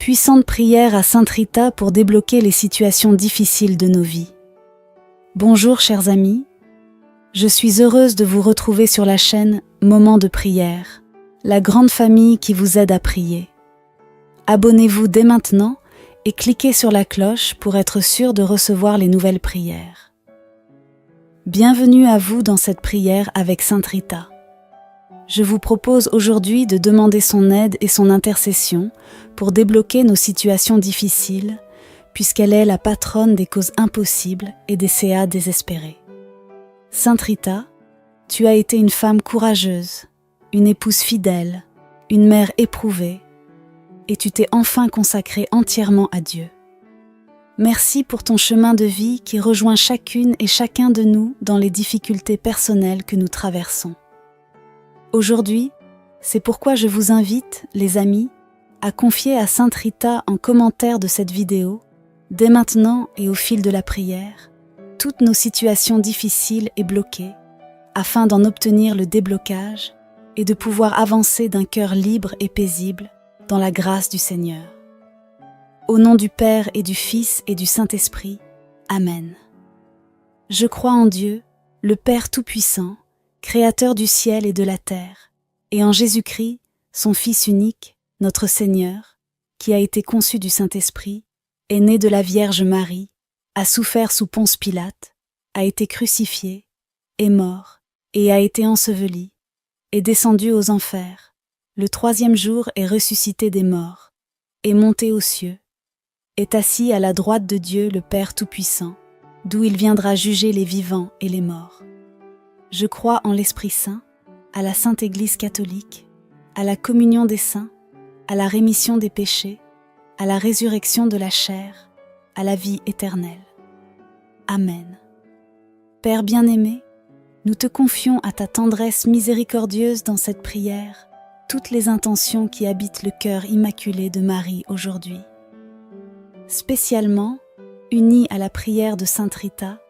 Puissante prière à Sainte Rita pour débloquer les situations difficiles de nos vies. Bonjour chers amis, je suis heureuse de vous retrouver sur la chaîne Moment de prière, la grande famille qui vous aide à prier. Abonnez-vous dès maintenant et cliquez sur la cloche pour être sûr de recevoir les nouvelles prières. Bienvenue à vous dans cette prière avec Sainte Rita. Je vous propose aujourd'hui de demander son aide et son intercession pour débloquer nos situations difficiles, puisqu'elle est la patronne des causes impossibles et des CA désespérés. Sainte Rita, tu as été une femme courageuse, une épouse fidèle, une mère éprouvée, et tu t'es enfin consacrée entièrement à Dieu. Merci pour ton chemin de vie qui rejoint chacune et chacun de nous dans les difficultés personnelles que nous traversons. Aujourd'hui, c'est pourquoi je vous invite, les amis, à confier à Sainte Rita en commentaire de cette vidéo, dès maintenant et au fil de la prière, toutes nos situations difficiles et bloquées, afin d'en obtenir le déblocage et de pouvoir avancer d'un cœur libre et paisible dans la grâce du Seigneur. Au nom du Père et du Fils et du Saint-Esprit, Amen. Je crois en Dieu, le Père Tout-Puissant, Créateur du ciel et de la terre, et en Jésus-Christ, son Fils unique, notre Seigneur, qui a été conçu du Saint-Esprit, est né de la Vierge Marie, a souffert sous Ponce Pilate, a été crucifié, est mort, et a été enseveli, est descendu aux enfers, le 3e jour est ressuscité des morts, est monté aux cieux, est assis à la droite de Dieu le Père Tout-Puissant, d'où il viendra juger les vivants et les morts. Je crois en l'Esprit Saint, à la Sainte Église catholique, à la communion des saints, à la rémission des péchés, à la résurrection de la chair, à la vie éternelle. Amen. Père bien-aimé, nous te confions à ta tendresse miséricordieuse dans cette prière toutes les intentions qui habitent le cœur immaculé de Marie aujourd'hui. Spécialement, unis à la prière de Sainte Rita,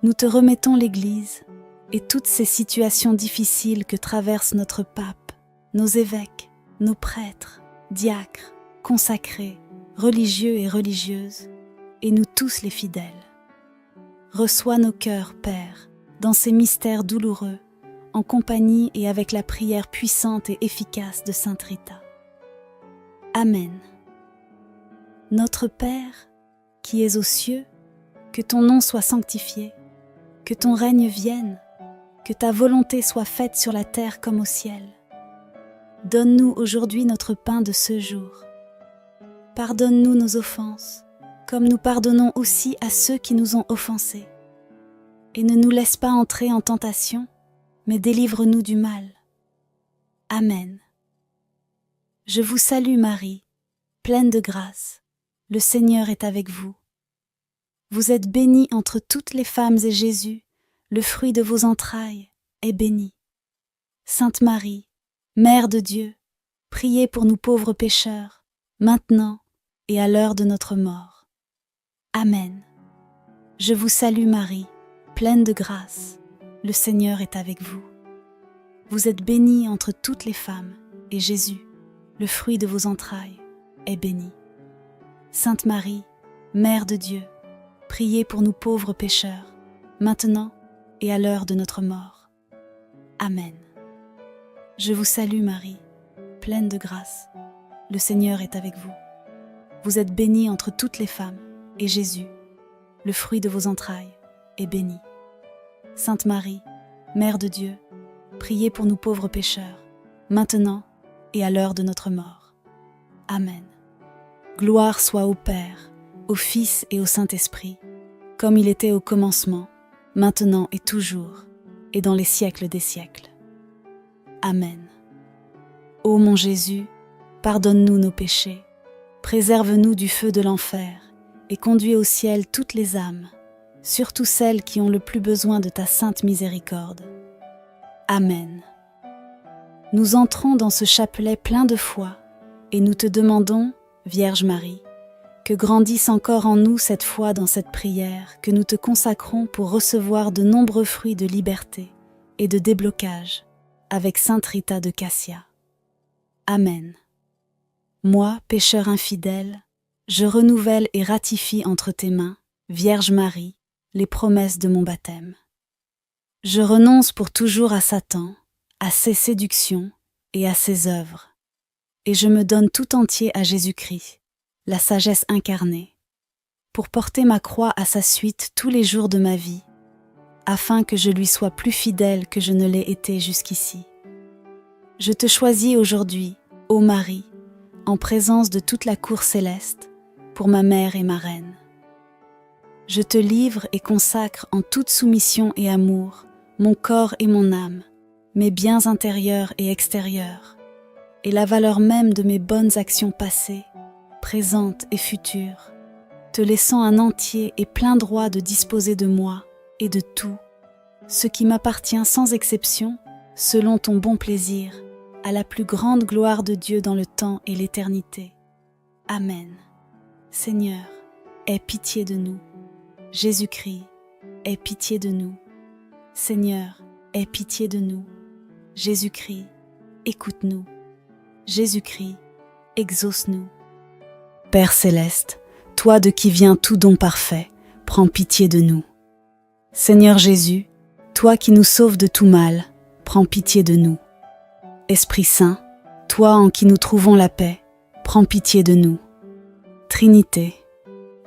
nous te remettons l'Église et toutes ces situations difficiles que traversent notre pape, nos évêques, nos prêtres, diacres, consacrés, religieux et religieuses, et nous tous les fidèles. Reçois nos cœurs, Père, dans ces mystères douloureux, en compagnie et avec la prière puissante et efficace de Sainte Rita. Amen. Notre Père, qui es aux cieux, que ton nom soit sanctifié, que ton règne vienne, que ta volonté soit faite sur la terre comme au ciel. Donne-nous aujourd'hui notre pain de ce jour. Pardonne-nous nos offenses, comme nous pardonnons aussi à ceux qui nous ont offensés. Et ne nous laisse pas entrer en tentation, mais délivre-nous du mal. Amen. Je vous salue Marie, pleine de grâce. Le Seigneur est avec vous. Vous êtes bénie entre toutes les femmes et Jésus, le fruit de vos entrailles, est béni. Sainte Marie, Mère de Dieu, priez pour nous pauvres pécheurs, maintenant et à l'heure de notre mort. Amen. Je vous salue Marie, pleine de grâce, le Seigneur est avec vous. Vous êtes bénie entre toutes les femmes, et Jésus, le fruit de vos entrailles, est béni. Sainte Marie, Mère de Dieu, priez pour nous pauvres pécheurs, maintenant et à l'heure de notre mort. Amen. Je vous salue Marie, pleine de grâce, le Seigneur est avec vous. Vous êtes bénie entre toutes les femmes, et Jésus, le fruit de vos entrailles, est béni. Sainte Marie, Mère de Dieu, priez pour nous pauvres pécheurs, maintenant et à l'heure de notre mort. Amen. Gloire soit au Père, au Fils et au Saint-Esprit, comme il était au commencement, maintenant et toujours, et dans les siècles des siècles. Amen. Ô mon Jésus, pardonne-nous nos péchés, préserve-nous du feu de l'enfer, et conduis au ciel toutes les âmes, surtout celles qui ont le plus besoin de ta sainte miséricorde. Amen. Nous entrons dans ce chapelet plein de foi, et nous te demandons, Vierge Marie, que grandisse encore en nous cette foi dans cette prière que nous te consacrons pour recevoir de nombreux fruits de liberté et de déblocage avec Sainte Rita de Cassia. Amen. Moi, pécheur infidèle, je renouvelle et ratifie entre tes mains, Vierge Marie, les promesses de mon baptême. Je renonce pour toujours à Satan, à ses séductions et à ses œuvres, et je me donne tout entier à Jésus-Christ, la sagesse incarnée, pour porter ma croix à sa suite tous les jours de ma vie, afin que je lui sois plus fidèle que je ne l'ai été jusqu'ici. Je te choisis aujourd'hui, ô Marie, en présence de toute la cour céleste, pour ma mère et ma reine. Je te livre et consacre en toute soumission et amour mon corps et mon âme, mes biens intérieurs et extérieurs, et la valeur même de mes bonnes actions passées, présentes et futures, te laissant un entier et plein droit de disposer de moi et de tout, ce qui m'appartient sans exception, selon ton bon plaisir, à la plus grande gloire de Dieu dans le temps et l'éternité. Amen. Seigneur, aie pitié de nous. Jésus-Christ, aie pitié de nous. Seigneur, aie pitié de nous. Jésus-Christ, écoute-nous. Jésus-Christ, exauce-nous. Père céleste, toi de qui vient tout don parfait, prends pitié de nous. Seigneur Jésus, toi qui nous sauves de tout mal, prends pitié de nous. Esprit Saint, toi en qui nous trouvons la paix, prends pitié de nous. Trinité,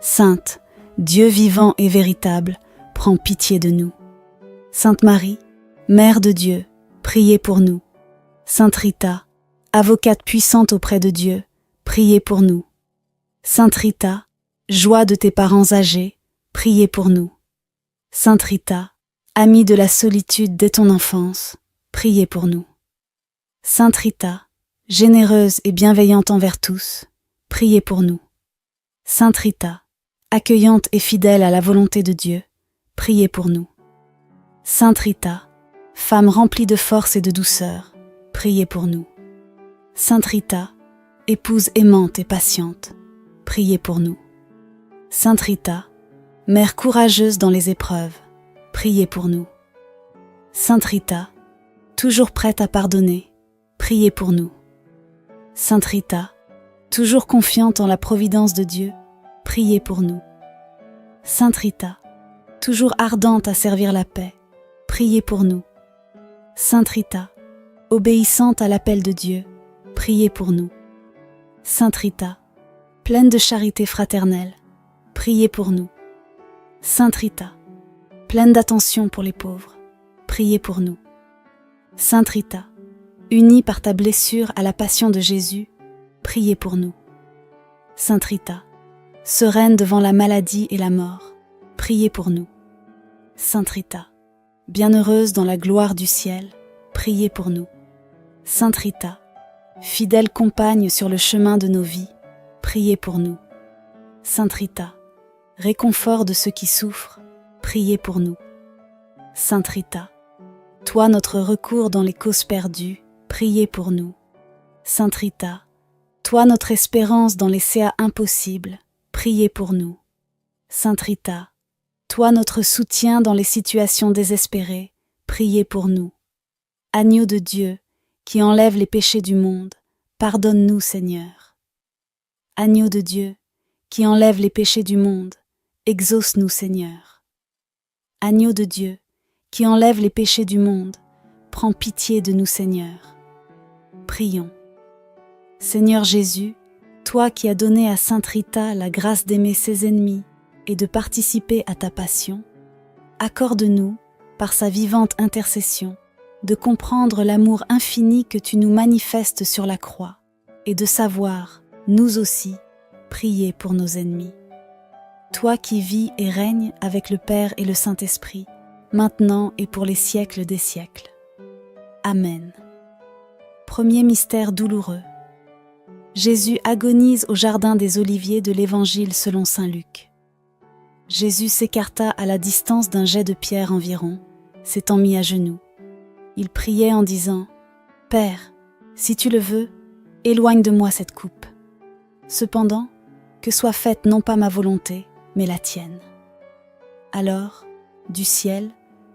Sainte, Dieu vivant et véritable, prends pitié de nous. Sainte Marie, Mère de Dieu, priez pour nous. Sainte Rita, avocate puissante auprès de Dieu, priez pour nous. Sainte Rita, joie de tes parents âgés, priez pour nous. Sainte Rita, amie de la solitude dès ton enfance, priez pour nous. Sainte Rita, généreuse et bienveillante envers tous, priez pour nous. Sainte Rita, accueillante et fidèle à la volonté de Dieu, priez pour nous. Sainte Rita, femme remplie de force et de douceur, priez pour nous. Sainte Rita, épouse aimante et patiente, priez pour nous. Sainte Rita, mère courageuse dans les épreuves, priez pour nous. Sainte Rita, toujours prête à pardonner, priez pour nous. Sainte Rita, toujours confiante en la providence de Dieu, priez pour nous. Sainte Rita, toujours ardente à servir la paix, priez pour nous. Sainte Rita, obéissante à l'appel de Dieu, priez pour nous. Sainte Rita, pleine de charité fraternelle, priez pour nous. Sainte Rita, pleine d'attention pour les pauvres, priez pour nous. Sainte Rita, unie par ta blessure à la passion de Jésus, priez pour nous. Sainte Rita, sereine devant la maladie et la mort, priez pour nous. Sainte Rita, bienheureuse dans la gloire du ciel, priez pour nous. Sainte Rita, fidèle compagne sur le chemin de nos vies, priez pour nous. Sainte Rita, réconfort de ceux qui souffrent, priez pour nous. Sainte Rita, toi notre recours dans les causes perdues, priez pour nous. Sainte Rita, toi notre espérance dans les CA impossibles, priez pour nous. Sainte Rita, toi notre soutien dans les situations désespérées, priez pour nous. Agneau de Dieu, qui enlève les péchés du monde, pardonne-nous Seigneur. Agneau de Dieu, qui enlève les péchés du monde, exauce-nous Seigneur. Agneau de Dieu, qui enlève les péchés du monde, prends pitié de nous Seigneur. Prions. Seigneur Jésus, toi qui as donné à Sainte Rita la grâce d'aimer ses ennemis et de participer à ta passion, accorde-nous, par sa vivante intercession, de comprendre l'amour infini que tu nous manifestes sur la croix et de savoir, nous aussi, prier pour nos ennemis. Toi qui vis et règnes avec le Père et le Saint-Esprit, maintenant et pour les siècles des siècles. Amen. Premier mystère douloureux. Jésus agonise au jardin des Oliviers de l'Évangile selon saint Luc. Jésus s'écarta à la distance d'un jet de pierre environ, s'étant mis à genoux. Il priait en disant « Père, si tu le veux, éloigne de moi cette coupe. Cependant, que soit faite non pas ma volonté, mais la tienne. » Alors, du ciel,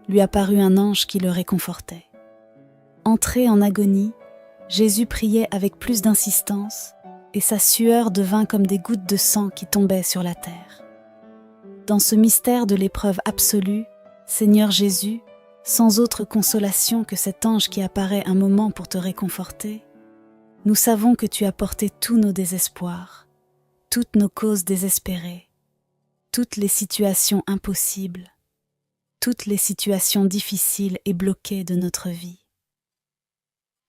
lui apparut un ange qui le réconfortait. Entré en agonie, Jésus priait avec plus d'insistance, et sa sueur devint comme des gouttes de sang qui tombaient sur la terre. Dans ce mystère de l'épreuve absolue, Seigneur Jésus, sans autre consolation que cet ange qui apparaît un moment pour te réconforter, nous savons que tu as porté tous nos désespoirs, toutes nos causes désespérées, toutes les situations impossibles, toutes les situations difficiles et bloquées de notre vie.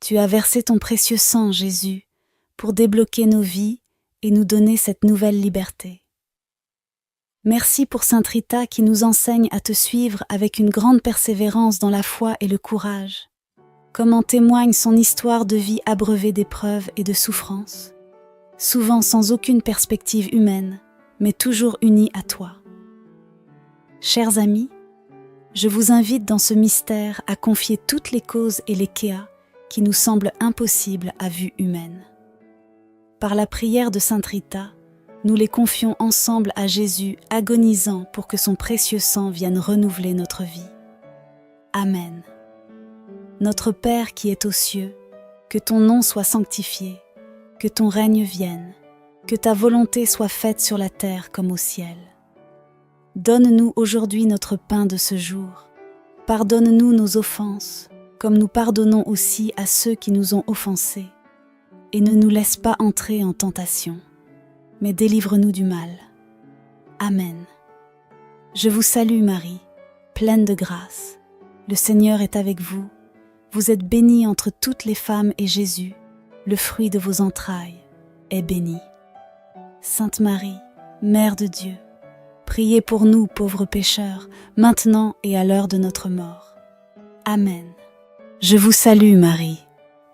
Tu as versé ton précieux sang, Jésus, pour débloquer nos vies et nous donner cette nouvelle liberté. Merci pour Sainte Rita qui nous enseigne à te suivre avec une grande persévérance dans la foi et le courage, comme en témoigne son histoire de vie abreuvée d'épreuves et de souffrances, souvent sans aucune perspective humaine, mais toujours unie à toi. Chers amis, je vous invite dans ce mystère à confier toutes les causes et les kéas qui nous semblent impossibles à vue humaine. Par la prière de Sainte Rita, nous les confions ensemble à Jésus agonisant pour que son précieux sang vienne renouveler notre vie. Amen. Notre Père qui es aux cieux, que ton nom soit sanctifié, que ton règne vienne, que ta volonté soit faite sur la terre comme au ciel. Donne-nous aujourd'hui notre pain de ce jour. Pardonne-nous nos offenses, comme nous pardonnons aussi à ceux qui nous ont offensés. Et ne nous laisse pas entrer en tentation, mais délivre-nous du mal. Amen. Je vous salue Marie, pleine de grâce. Le Seigneur est avec vous. Vous êtes bénie entre toutes les femmes et Jésus, le fruit de vos entrailles, est béni. Sainte Marie, Mère de Dieu, priez pour nous pauvres pécheurs, maintenant et à l'heure de notre mort. Amen. Je vous salue Marie,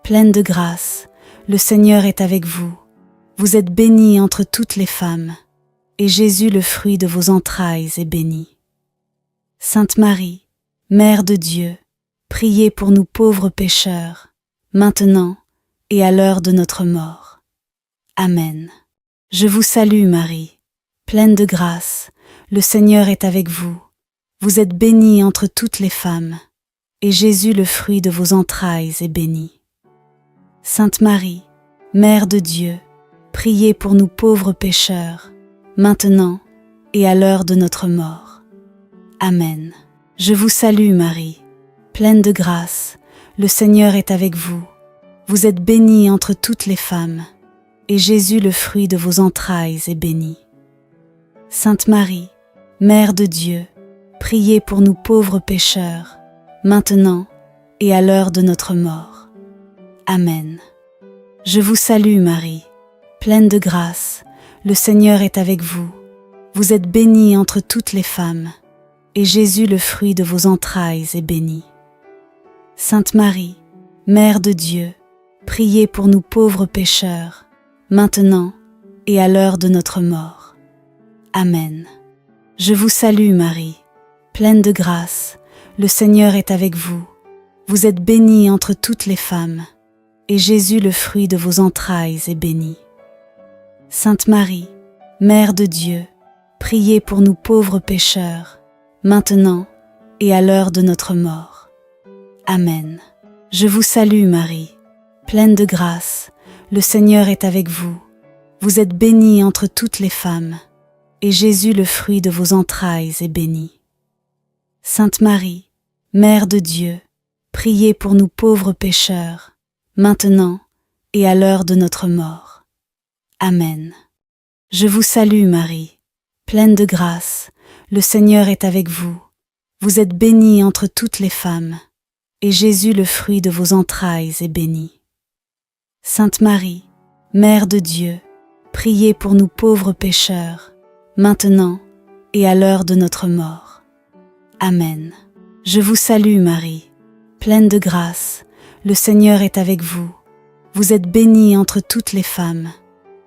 pleine de grâce. Le Seigneur est avec vous. Vous êtes bénie entre toutes les femmes, et Jésus, le fruit de vos entrailles, est béni. Sainte Marie, Mère de Dieu, priez pour nous pauvres pécheurs, maintenant et à l'heure de notre mort. Amen. Je vous salue Marie, pleine de grâce. Le Seigneur est avec vous. Vous êtes bénie entre toutes les femmes, et Jésus, le fruit de vos entrailles, est béni. Sainte Marie, Mère de Dieu, priez pour nous pauvres pécheurs, maintenant et à l'heure de notre mort. Amen. Je vous salue Marie, pleine de grâce, le Seigneur est avec vous. Vous êtes bénie entre toutes les femmes, et Jésus, le fruit de vos entrailles, est béni. Sainte Marie, Mère de Dieu, priez pour nous pauvres pécheurs, maintenant et à l'heure de notre mort. Amen. Je vous salue Marie, pleine de grâce, le Seigneur est avec vous. Vous êtes bénie entre toutes les femmes, et Jésus, le fruit de vos entrailles, est béni. Sainte Marie, Mère de Dieu, priez pour nous pauvres pécheurs, maintenant et à l'heure de notre mort. Amen. Je vous salue Marie, pleine de grâce, le Seigneur est avec vous. Vous êtes bénie entre toutes les femmes, et Jésus, le fruit de vos entrailles, est béni. Sainte Marie, Mère de Dieu, priez pour nous pauvres pécheurs, maintenant et à l'heure de notre mort. Amen. Je vous salue Marie, pleine de grâce, le Seigneur est avec vous. Vous êtes bénie entre toutes les femmes, et Jésus, le fruit de vos entrailles, est béni. Sainte Marie, Mère de Dieu, priez pour nous pauvres pécheurs, maintenant et à l'heure de notre mort. Amen. Je vous salue Marie, pleine de grâce, le Seigneur est avec vous. Vous êtes bénie entre toutes les femmes, et Jésus, le fruit de vos entrailles, est béni. Sainte Marie, Mère de Dieu, priez pour nous pauvres pécheurs, maintenant et à l'heure de notre mort. Amen. Je vous salue Marie, pleine de grâce, le Seigneur est avec vous. Vous êtes bénie entre toutes les femmes,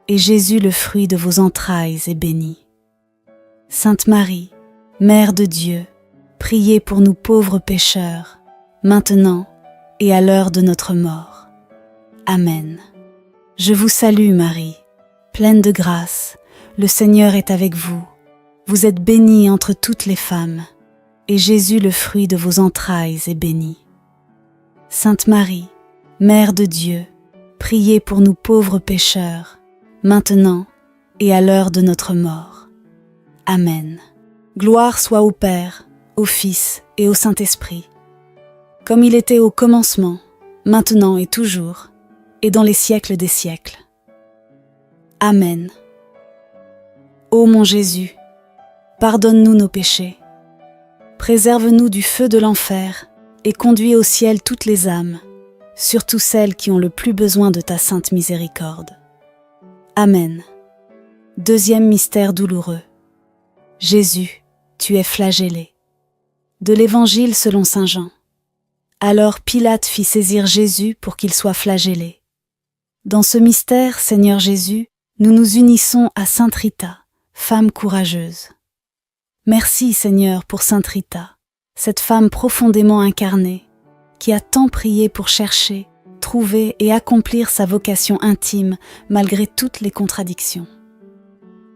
et Jésus, le fruit de vos entrailles, est béni. Sainte Marie, Mère de Dieu, priez pour nous pauvres pécheurs, maintenant et à l'heure de notre mort. Amen. Je vous salue Marie, pleine de grâce, le Seigneur est avec vous. Vous êtes bénie entre toutes les femmes, et Jésus, le fruit de vos entrailles, est béni. Sainte Marie, Mère de Dieu, priez pour nous pauvres pécheurs, maintenant et à l'heure de notre mort. Amen. Gloire soit au Père, au Fils et au Saint-Esprit, comme il était au commencement, maintenant et toujours, et dans les siècles des siècles. Amen. Ô mon Jésus, pardonne-nous nos péchés, préserve-nous du feu de l'enfer et conduis au ciel toutes les âmes, surtout celles qui ont le plus besoin de ta sainte miséricorde. Amen. Deuxième mystère douloureux. Jésus, tu es flagellé. De l'Évangile selon saint Jean. Alors Pilate fit saisir Jésus pour qu'il soit flagellé. Dans ce mystère, Seigneur Jésus, nous nous unissons à Sainte Rita, femme courageuse. Merci Seigneur pour Sainte Rita, cette femme profondément incarnée, qui a tant prié pour chercher, trouver et accomplir sa vocation intime malgré toutes les contradictions.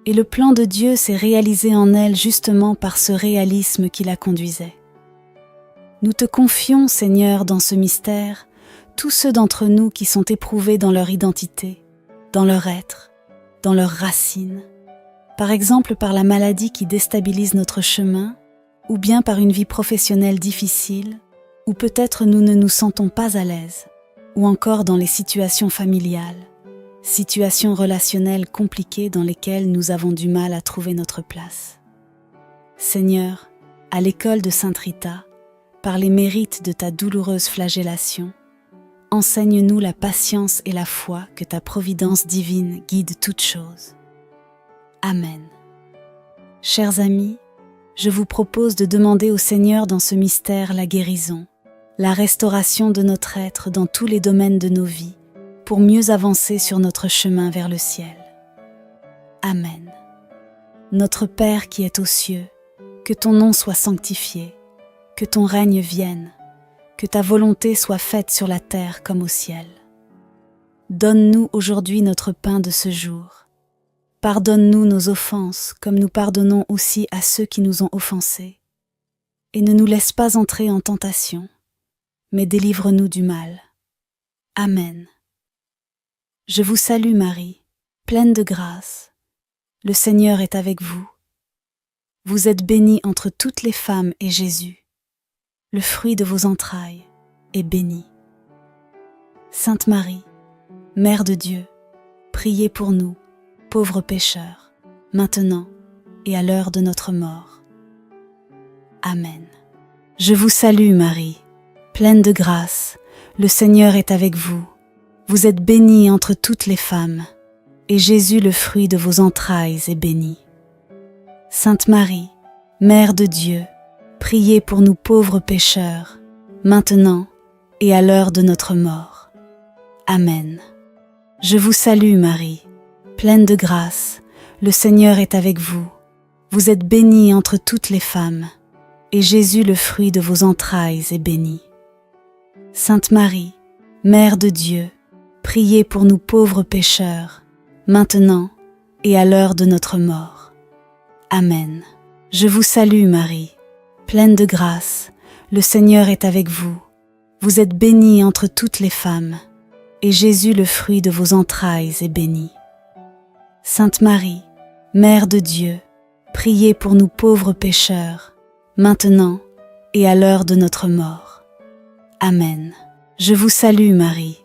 Et le plan de Dieu s'est réalisé en elle justement par ce réalisme qui la conduisait. Nous te confions, Seigneur, dans ce mystère, tous ceux d'entre nous qui sont éprouvés dans leur identité, dans leur être, dans leurs racines, par exemple par la maladie qui déstabilise notre chemin, ou bien par une vie professionnelle difficile, ou peut-être nous ne nous sentons pas à l'aise, ou encore dans les situations familiales, situations relationnelles compliquées dans lesquelles nous avons du mal à trouver notre place. Seigneur, à l'école de Sainte Rita, par les mérites de ta douloureuse flagellation, enseigne-nous la patience et la foi que ta providence divine guide toutes choses. Amen. Chers amis, je vous propose de demander au Seigneur dans ce mystère la guérison, la restauration de notre être dans tous les domaines de nos vies, pour mieux avancer sur notre chemin vers le ciel. Amen. Notre Père qui es aux cieux, que ton nom soit sanctifié, que ton règne vienne, que ta volonté soit faite sur la terre comme au ciel. Donne-nous aujourd'hui notre pain de ce jour. Pardonne-nous nos offenses comme nous pardonnons aussi à ceux qui nous ont offensés. Et ne nous laisse pas entrer en tentation, mais délivre-nous du mal. Amen. Je vous salue Marie, pleine de grâce. Le Seigneur est avec vous. Vous êtes bénie entre toutes les femmes et Jésus, le fruit de vos entrailles, est béni. Sainte Marie, Mère de Dieu, priez pour nous, pauvres pécheurs, maintenant et à l'heure de notre mort. Amen. Je vous salue Marie, pleine de grâce, le Seigneur est avec vous. Vous êtes bénie entre toutes les femmes, et Jésus, le fruit de vos entrailles, est béni. Sainte Marie, Mère de Dieu, priez pour nous pauvres pécheurs, maintenant et à l'heure de notre mort. Amen. Je vous salue Marie, pleine de grâce, le Seigneur est avec vous. Vous êtes bénie entre toutes les femmes, et Jésus, le fruit de vos entrailles, est béni. Sainte Marie, Mère de Dieu, priez pour nous pauvres pécheurs, maintenant et à l'heure de notre mort. Amen. Je vous salue Marie, pleine de grâce, le Seigneur est avec vous. Vous êtes bénie entre toutes les femmes, et Jésus, le fruit de vos entrailles, est béni. Sainte Marie, Mère de Dieu, priez pour nous pauvres pécheurs, maintenant et à l'heure de notre mort. Amen. Je vous salue Marie,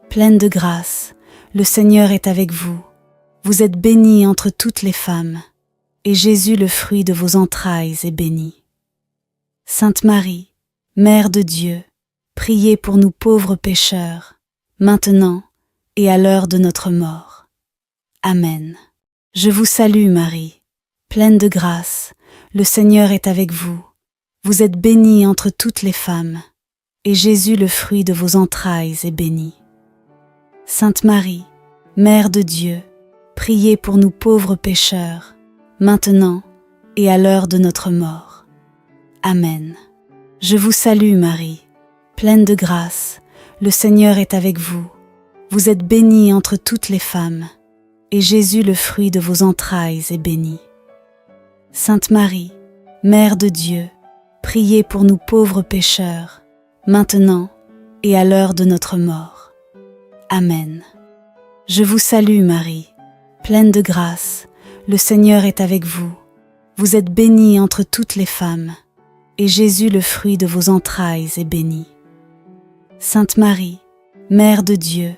pleine de grâce, le Seigneur est avec vous. Vous êtes bénie entre toutes les femmes, et Jésus, le fruit de vos entrailles, est béni. Sainte Marie, Mère de Dieu, priez pour nous pauvres pécheurs, maintenant et à l'heure de notre mort. Amen. Je vous salue Marie, pleine de grâce, le Seigneur est avec vous. Vous êtes bénie entre toutes les femmes, et Jésus, le fruit de vos entrailles, est béni. Sainte Marie, Mère de Dieu, priez pour nous pauvres pécheurs, maintenant et à l'heure de notre mort. Amen. Je vous salue Marie, pleine de grâce, le Seigneur est avec vous. Vous êtes bénie entre toutes les femmes, et Jésus, le fruit de vos entrailles, est béni. Sainte Marie, Mère de Dieu, priez pour nous pauvres pécheurs, maintenant et à l'heure de notre mort. Amen. Je vous salue Marie, pleine de grâce, le Seigneur est avec vous. Vous êtes bénie entre toutes les femmes, et Jésus, le fruit de vos entrailles, est béni. Sainte Marie, Mère de Dieu,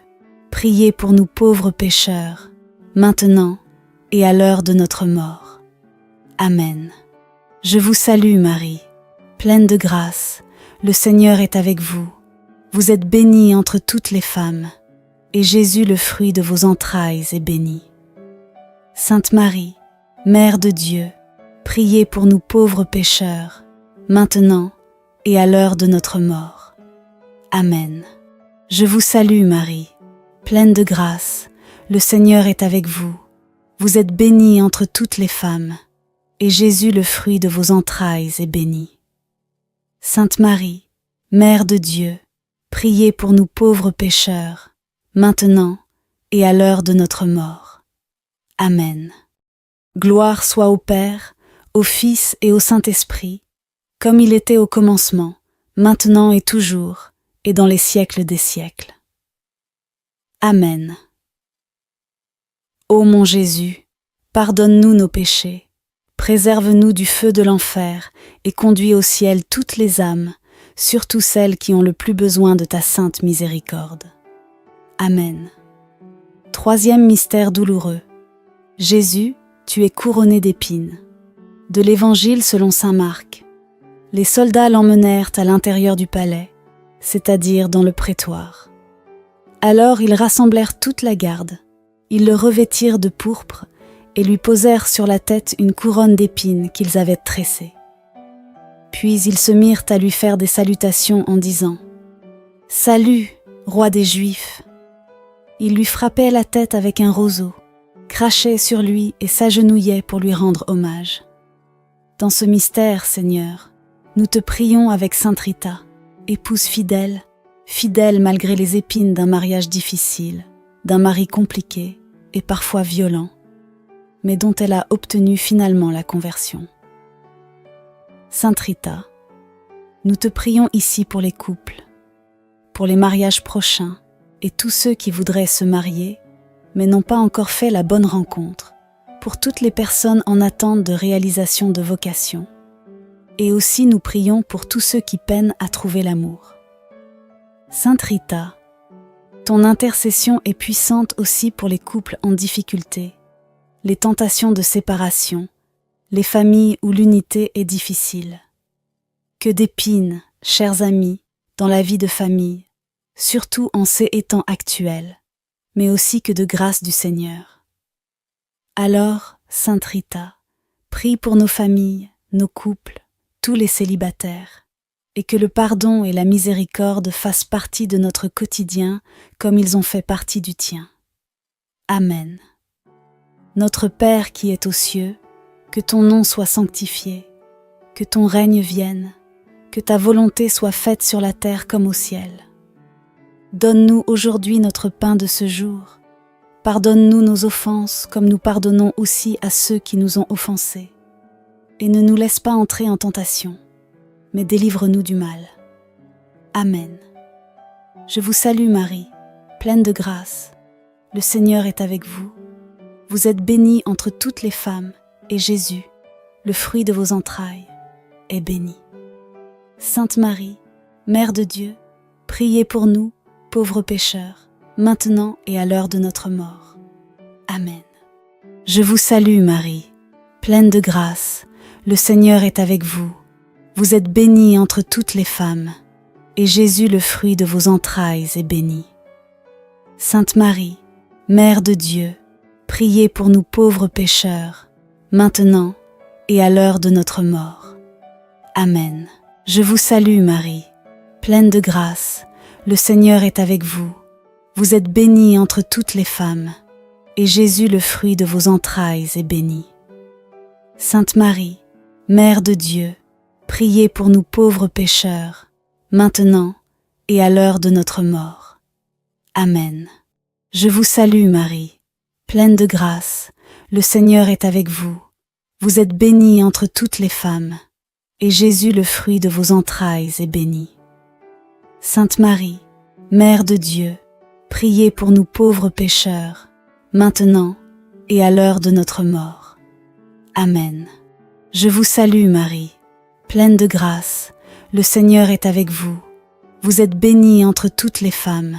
priez pour nous pauvres pécheurs, maintenant et à l'heure de notre mort. Amen. Je vous salue Marie, pleine de grâce, le Seigneur est avec vous. Vous êtes bénie entre toutes les femmes, et Jésus, le fruit de vos entrailles, est béni. Sainte Marie, Mère de Dieu, priez pour nous pauvres pécheurs, maintenant et à l'heure de notre mort. Amen. Je vous salue Marie, pleine de grâce, le Seigneur est avec vous. Vous êtes bénie entre toutes les femmes, et Jésus, le fruit de vos entrailles, est béni. Sainte Marie, Mère de Dieu, priez pour nous pauvres pécheurs, maintenant et à l'heure de notre mort. Amen. Gloire soit au Père, au Fils et au Saint-Esprit, comme il était au commencement, maintenant et toujours, et dans les siècles des siècles. Amen. Ô mon Jésus, pardonne-nous nos péchés, préserve-nous du feu de l'enfer et conduis au ciel toutes les âmes, surtout celles qui ont le plus besoin de ta sainte miséricorde. Amen. Troisième mystère douloureux. Jésus, tu es couronné d'épines. De l'Évangile selon saint Marc. Les soldats l'emmenèrent à l'intérieur du palais, c'est-à-dire dans le prétoire. Alors ils rassemblèrent toute la garde. Ils le revêtirent de pourpre et lui posèrent sur la tête une couronne d'épines qu'ils avaient tressée. Puis ils se mirent à lui faire des salutations en disant « Salut, roi des Juifs !» Ils lui frappaient la tête avec un roseau, crachaient sur lui et s'agenouillaient pour lui rendre hommage. Dans ce mystère, Seigneur, nous te prions avec Sainte Rita, épouse fidèle, fidèle malgré les épines d'un mariage difficile, d'un mari compliqué et parfois violent, mais dont elle a obtenu finalement la conversion. Sainte Rita, nous te prions ici pour les couples, pour les mariages prochains et tous ceux qui voudraient se marier, mais n'ont pas encore fait la bonne rencontre, pour toutes les personnes en attente de réalisation de vocation. Et aussi nous prions pour tous ceux qui peinent à trouver l'amour. Sainte Rita, ton intercession est puissante aussi pour les couples en difficulté, les tentations de séparation, les familles où l'unité est difficile. Que d'épines, chers amis, dans la vie de famille, surtout en ces temps actuels, mais aussi que de grâce du Seigneur. Alors, Sainte Rita, prie pour nos familles, nos couples, tous les célibataires, et que le pardon et la miséricorde fassent partie de notre quotidien comme ils ont fait partie du tien. Amen. Notre Père qui es aux cieux, que ton nom soit sanctifié, que ton règne vienne, que ta volonté soit faite sur la terre comme au ciel. Donne-nous aujourd'hui notre pain de ce jour. Pardonne-nous nos offenses comme nous pardonnons aussi à ceux qui nous ont offensés. Et ne nous laisse pas entrer en tentation, mais délivre-nous du mal. Amen. Je vous salue Marie, pleine de grâce. Le Seigneur est avec vous. Vous êtes bénie entre toutes les femmes, et Jésus, le fruit de vos entrailles, est béni. Sainte Marie, Mère de Dieu, priez pour nous, pauvres pécheurs, maintenant et à l'heure de notre mort. Amen. Je vous salue Marie, pleine de grâce, le Seigneur est avec vous. Vous êtes bénie entre toutes les femmes, et Jésus, le fruit de vos entrailles, est béni. Sainte Marie, Mère de Dieu, priez pour nous pauvres pécheurs, maintenant et à l'heure de notre mort. Amen. Je vous salue Marie, pleine de grâce, le Seigneur est avec vous. Vous êtes bénie entre toutes les femmes, et Jésus, le fruit de vos entrailles, est béni. Sainte Marie, Mère de Dieu, priez pour nous pauvres pécheurs, maintenant et à l'heure de notre mort. Amen. Je vous salue Marie, pleine de grâce, le Seigneur est avec vous. Vous êtes bénie entre toutes les femmes, et Jésus, le fruit de vos entrailles, est béni. Sainte Marie, Mère de Dieu, priez pour nous pauvres pécheurs, maintenant et à l'heure de notre mort. Amen. Je vous salue Marie, pleine de grâce, le Seigneur est avec vous. Vous êtes bénie entre toutes les femmes,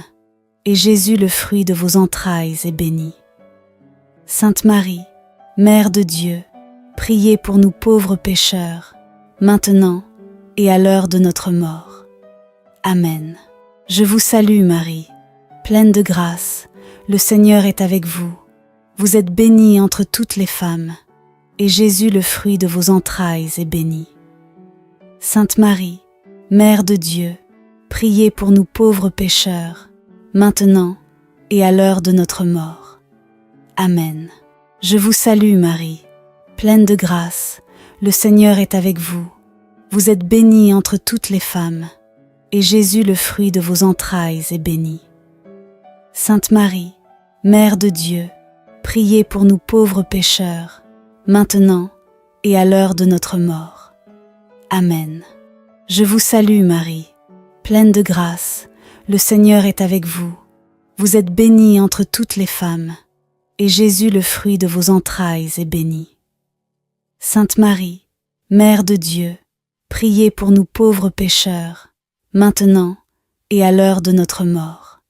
et Jésus, le fruit de vos entrailles, est béni. Sainte Marie, Mère de Dieu, priez pour nous pauvres pécheurs, maintenant et à l'heure de notre mort. Amen. Je vous salue Marie, pleine de grâce, le Seigneur est avec vous. Vous êtes bénie entre toutes les femmes, et Jésus, le fruit de vos entrailles, est béni. Sainte Marie, Mère de Dieu, priez pour nous pauvres pécheurs, maintenant et à l'heure de notre mort. Amen. Je vous salue Marie, pleine de grâce, le Seigneur est avec vous. Vous êtes bénie entre toutes les femmes, et Jésus, le fruit de vos entrailles, est béni. Sainte Marie, Mère de Dieu, priez pour nous pauvres pécheurs, maintenant et à l'heure de notre mort. Amen. Je vous salue Marie, pleine de grâce, le Seigneur est avec vous. Vous êtes bénie entre toutes les femmes, et Jésus, le fruit de vos entrailles, est béni. Sainte Marie, Mère de Dieu, priez pour nous pauvres pécheurs, maintenant et à l'heure de notre mort.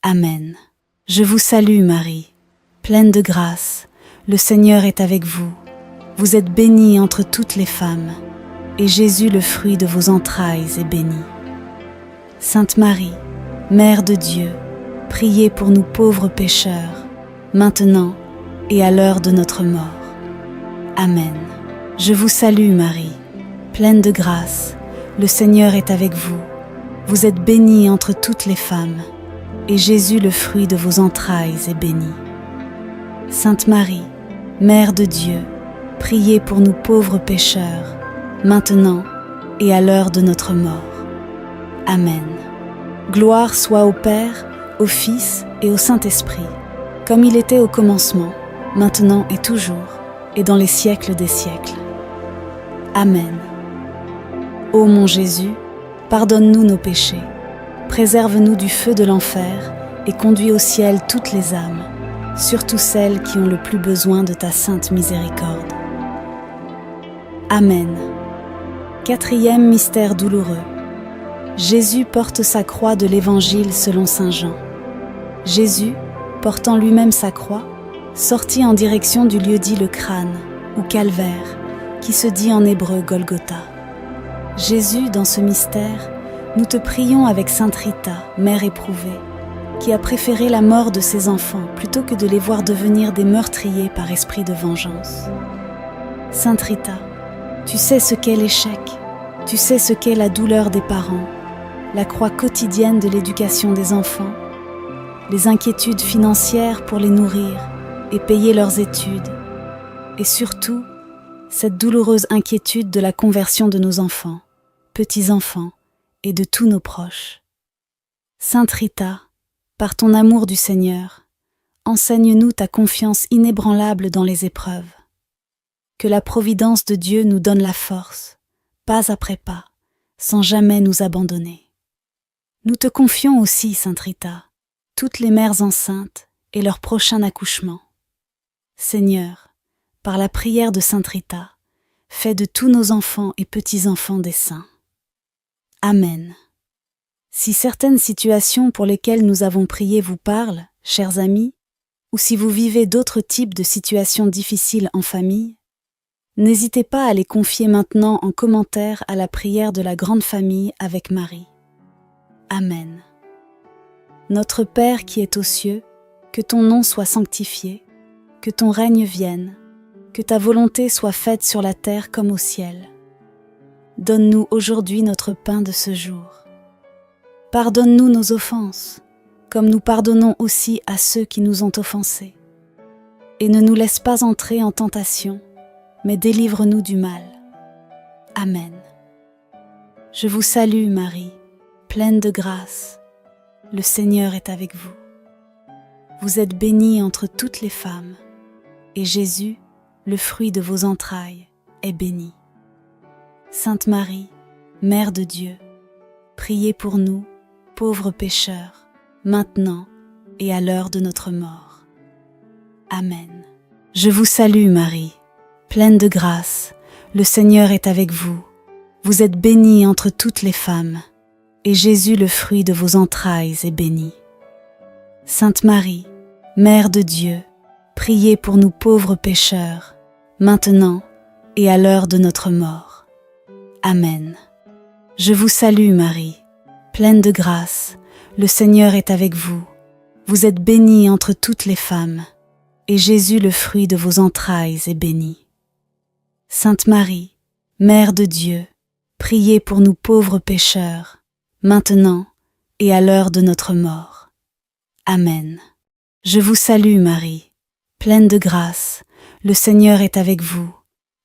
Amen. Je vous salue Marie, pleine de grâce, le Seigneur est avec vous. Vous êtes bénie entre toutes les femmes, et Jésus, le fruit de vos entrailles, est béni. Sainte Marie, Mère de Dieu, priez pour nous pauvres pécheurs, maintenant et à l'heure de notre mort. Amen. Je vous salue Marie, pleine de grâce, le Seigneur est avec vous. Vous êtes bénie entre toutes les femmes, et Jésus, le fruit de vos entrailles, est béni. Sainte Marie, Mère de Dieu, priez pour nous pauvres pécheurs, maintenant et à l'heure de notre mort. Amen. Gloire soit au Père, au Fils et au Saint-Esprit, comme il était au commencement, maintenant et toujours, et dans les siècles des siècles. Amen. Ô mon Jésus, pardonne-nous nos péchés, préserve-nous du feu de l'enfer et conduis au ciel toutes les âmes, surtout celles qui ont le plus besoin de ta sainte miséricorde. Amen. Quatrième mystère douloureux. Jésus porte sa croix de l'Évangile selon saint Jean. Jésus, portant lui-même sa croix, sortit en direction du lieu dit le crâne, ou calvaire, qui se dit en hébreu Golgotha. Jésus, dans ce mystère, nous te prions avec sainte Rita, mère éprouvée, qui a préféré la mort de ses enfants plutôt que de les voir devenir des meurtriers par esprit de vengeance. Sainte Rita, tu sais ce qu'est l'échec, tu sais ce qu'est la douleur des parents, la croix quotidienne de l'éducation des enfants, les inquiétudes financières pour les nourrir et payer leurs études, et surtout, cette douloureuse inquiétude de la conversion de nos enfants, petits-enfants et de tous nos proches. Sainte Rita, par ton amour du Seigneur, enseigne-nous ta confiance inébranlable dans les épreuves. Que la providence de Dieu nous donne la force, pas après pas, sans jamais nous abandonner. Nous te confions aussi, Sainte Rita, toutes les mères enceintes et leur prochain accouchement. Seigneur, par la prière de Sainte Rita, fais de tous nos enfants et petits-enfants des saints. Amen. Si certaines situations pour lesquelles nous avons prié vous parlent, chers amis, ou si vous vivez d'autres types de situations difficiles en famille, n'hésitez pas à les confier maintenant en commentaire à la prière de la grande famille avec Marie. Amen. Notre Père qui es aux cieux, que ton nom soit sanctifié, que ton règne vienne, que ta volonté soit faite sur la terre comme au ciel. Donne-nous aujourd'hui notre pain de ce jour. Pardonne-nous nos offenses, comme nous pardonnons aussi à ceux qui nous ont offensés. Et ne nous laisse pas entrer en tentation, mais délivre-nous du mal. Amen. Je vous salue Marie, pleine de grâce. Le Seigneur est avec vous. Vous êtes bénie entre toutes les femmes, et Jésus, le fruit de vos entrailles, est béni. Sainte Marie, Mère de Dieu, priez pour nous, pauvres pécheurs, maintenant et à l'heure de notre mort. Amen. Je vous salue Marie, pleine de grâce, le Seigneur est avec vous. Vous êtes bénie entre toutes les femmes, et Jésus, le fruit de vos entrailles, est béni. Sainte Marie, Mère de Dieu, priez pour nous pauvres pécheurs, maintenant et à l'heure de notre mort. Amen. Je vous salue Marie, pleine de grâce, le Seigneur est avec vous. Vous êtes bénie entre toutes les femmes, et Jésus, le fruit de vos entrailles, est béni. Sainte Marie, Mère de Dieu, priez pour nous pauvres pécheurs, maintenant et à l'heure de notre mort. Amen. Je vous salue Marie, pleine de grâce, le Seigneur est avec vous.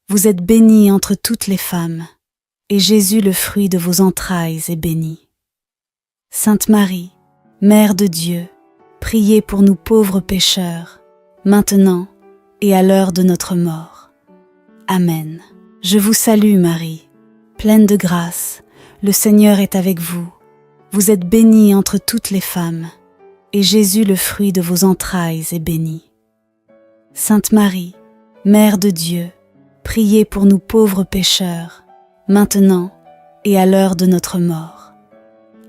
Vous êtes bénie entre toutes les femmes, et Jésus, le fruit de vos entrailles, est béni. Sainte Marie, Mère de Dieu, priez pour nous pauvres pécheurs, maintenant et à l'heure de notre mort. Amen. Je vous salue Marie, pleine de grâce, le Seigneur est avec vous. Vous êtes bénie entre toutes les femmes, et Jésus, le fruit de vos entrailles, est béni. Sainte Marie, Mère de Dieu, priez pour nous pauvres pécheurs, maintenant et à l'heure de notre mort.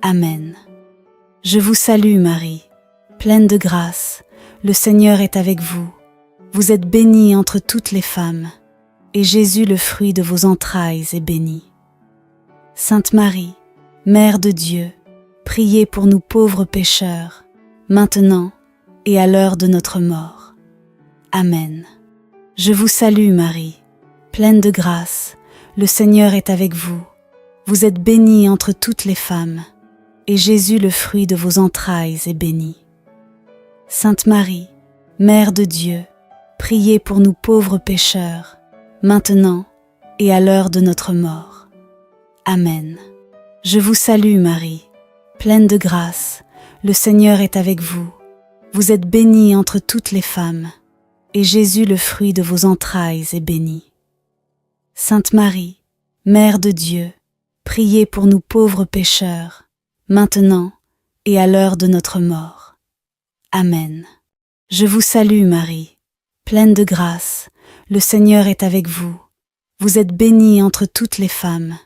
Amen. Je vous salue Marie, pleine de grâce, le Seigneur est avec vous. Vous êtes bénie entre toutes les femmes, et Jésus, le fruit de vos entrailles, est béni. Sainte Marie, Mère de Dieu, priez pour nous pauvres pécheurs, maintenant et à l'heure de notre mort. Amen. Je vous salue Marie, pleine de grâce, le Seigneur est avec vous. Vous êtes bénie entre toutes les femmes, et Jésus, le fruit de vos entrailles, est béni. Sainte Marie, Mère de Dieu, priez pour nous pauvres pécheurs, maintenant et à l'heure de notre mort. Amen. Je vous salue Marie, pleine de grâce, le Seigneur est avec vous. Vous êtes bénie entre toutes les femmes, et Jésus, le fruit de vos entrailles, est béni. Sainte Marie, Mère de Dieu, priez pour nous pauvres pécheurs, maintenant et à l'heure de notre mort. Amen. Je vous salue Marie, pleine de grâce, le Seigneur est avec vous. Vous êtes bénie entre toutes les femmes,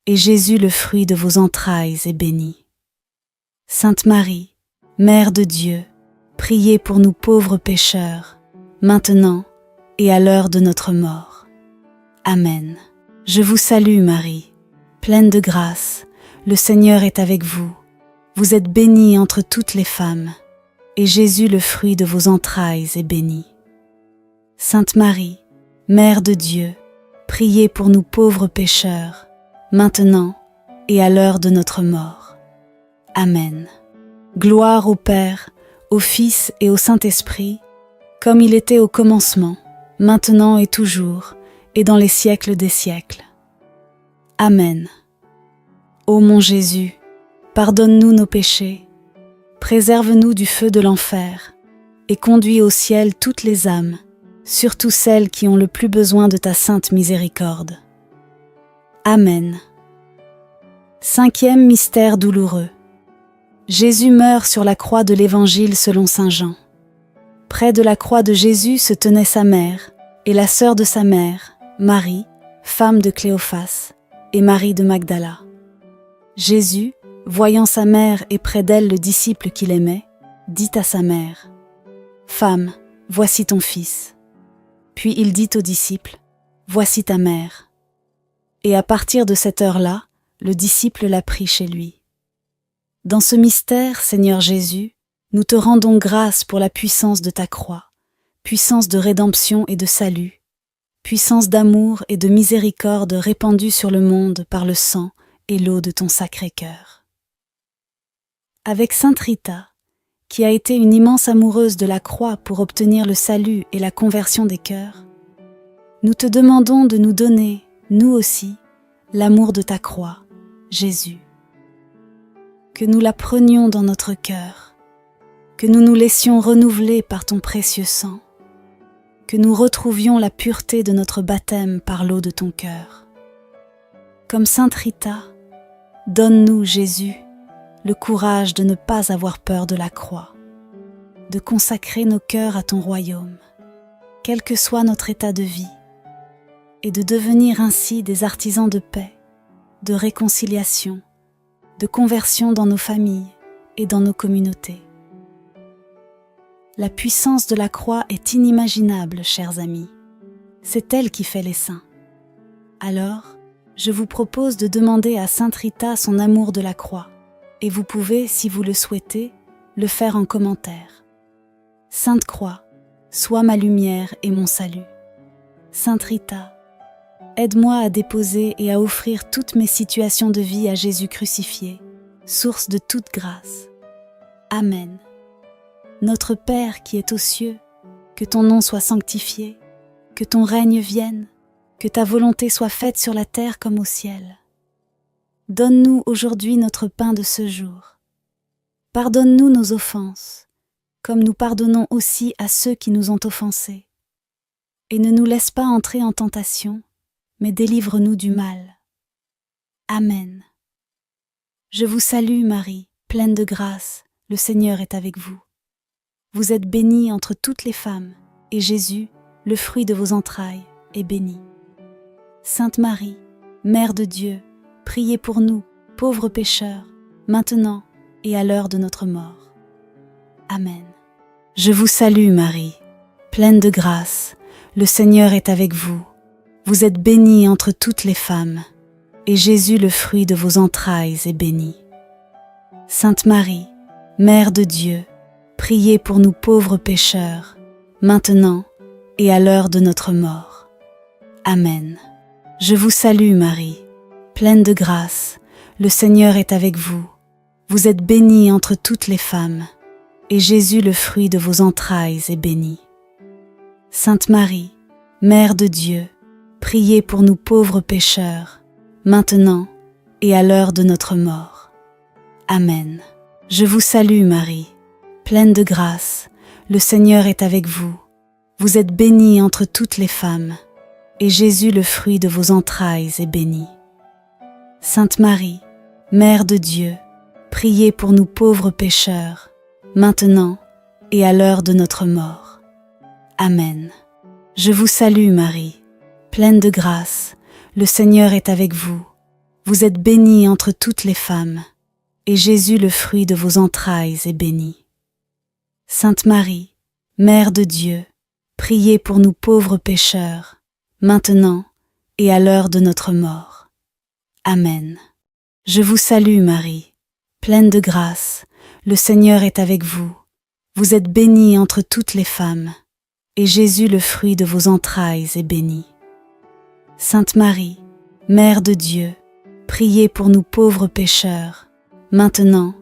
et Jésus, le fruit de vos entrailles, est béni. Sainte Marie, Mère de Dieu, priez pour nous pauvres pécheurs, maintenant et à l'heure de notre mort. Amen. Je vous salue Marie, pleine de grâce, le Seigneur est avec vous. Vous êtes bénie entre toutes les femmes, et Jésus, le fruit de vos entrailles, est béni. Sainte Marie, Mère de Dieu, priez pour nous pauvres pécheurs, maintenant et à l'heure de notre mort. Amen. Gloire au Père, au Fils et au Saint-Esprit, comme il était au commencement, maintenant et toujours, et dans les siècles des siècles. Amen. Ô mon Jésus, pardonne-nous nos péchés, préserve-nous du feu de l'enfer, et conduis au ciel toutes les âmes, surtout celles qui ont le plus besoin de ta sainte miséricorde. Amen. Cinquième mystère douloureux. Jésus meurt sur la croix de l'Évangile selon saint Jean. Près de la croix de Jésus se tenait sa mère et la sœur de sa mère, Marie, femme de Cléophas, et Marie de Magdala. Jésus, voyant sa mère et près d'elle le disciple qu'il aimait, dit à sa mère : « Femme, voici ton fils. » Puis il dit au disciple : « Voici ta mère. » Et à partir de cette heure-là, le disciple l'a pris chez lui. Dans ce mystère, Seigneur Jésus, nous te rendons grâce pour la puissance de ta croix, puissance de rédemption et de salut, puissance d'amour et de miséricorde répandue sur le monde par le sang et l'eau de ton Sacré-Cœur. Avec Sainte Rita, qui a été une immense amoureuse de la croix pour obtenir le salut et la conversion des cœurs, nous te demandons de nous donner, nous aussi, l'amour de ta croix, Jésus. Que nous la prenions dans notre cœur, que nous nous laissions renouveler par ton précieux sang, que nous retrouvions la pureté de notre baptême par l'eau de ton cœur. Comme Sainte Rita, donne-nous, Jésus, le courage de ne pas avoir peur de la croix, de consacrer nos cœurs à ton royaume, quel que soit notre état de vie, et de devenir ainsi des artisans de paix, de réconciliation, de conversion dans nos familles et dans nos communautés. La puissance de la croix est inimaginable, chers amis. C'est elle qui fait les saints. Alors, je vous propose de demander à Sainte Rita son amour de la croix, et vous pouvez, si vous le souhaitez, le faire en commentaire. Sainte Croix, sois ma lumière et mon salut. Sainte Rita, aide-moi à déposer et à offrir toutes mes situations de vie à Jésus crucifié, source de toute grâce. Amen. Notre Père qui es aux cieux, que ton nom soit sanctifié, que ton règne vienne, que ta volonté soit faite sur la terre comme au ciel. Donne-nous aujourd'hui notre pain de ce jour. Pardonne-nous nos offenses, comme nous pardonnons aussi à ceux qui nous ont offensés. Et ne nous laisse pas entrer en tentation, mais délivre-nous du mal. Amen. Je vous salue Marie, pleine de grâce, le Seigneur est avec vous. Vous êtes bénie entre toutes les femmes, et Jésus, le fruit de vos entrailles, est béni. Sainte Marie, Mère de Dieu, priez pour nous, pauvres pécheurs, maintenant et à l'heure de notre mort. Amen. Je vous salue Marie, pleine de grâce, le Seigneur est avec vous. Vous êtes bénie entre toutes les femmes, et Jésus, le fruit de vos entrailles, est béni. Sainte Marie, Mère de Dieu, priez pour nous pauvres pécheurs, maintenant et à l'heure de notre mort. Amen. Je vous salue Marie, pleine de grâce, le Seigneur est avec vous. Vous êtes bénie entre toutes les femmes, et Jésus, le fruit de vos entrailles, est béni. Sainte Marie, Mère de Dieu, priez pour nous pauvres pécheurs, maintenant et à l'heure de notre mort. Amen. Je vous salue Marie, pleine de grâce, le Seigneur est avec vous. Vous êtes bénie entre toutes les femmes, et Jésus, le fruit de vos entrailles, est béni. Sainte Marie, Mère de Dieu, priez pour nous pauvres pécheurs, maintenant et à l'heure de notre mort. Amen. Je vous salue Marie, pleine de grâce, le Seigneur est avec vous. Vous êtes bénie entre toutes les femmes, et Jésus, le fruit de vos entrailles, est béni. Sainte Marie, Mère de Dieu, priez pour nous pauvres pécheurs, maintenant et à l'heure de notre mort. Amen. Je vous salue Marie, pleine de grâce, le Seigneur est avec vous. Vous êtes bénie entre toutes les femmes, et Jésus, le fruit de vos entrailles, est béni. Sainte Marie, Mère de Dieu, priez pour nous pauvres pécheurs, maintenant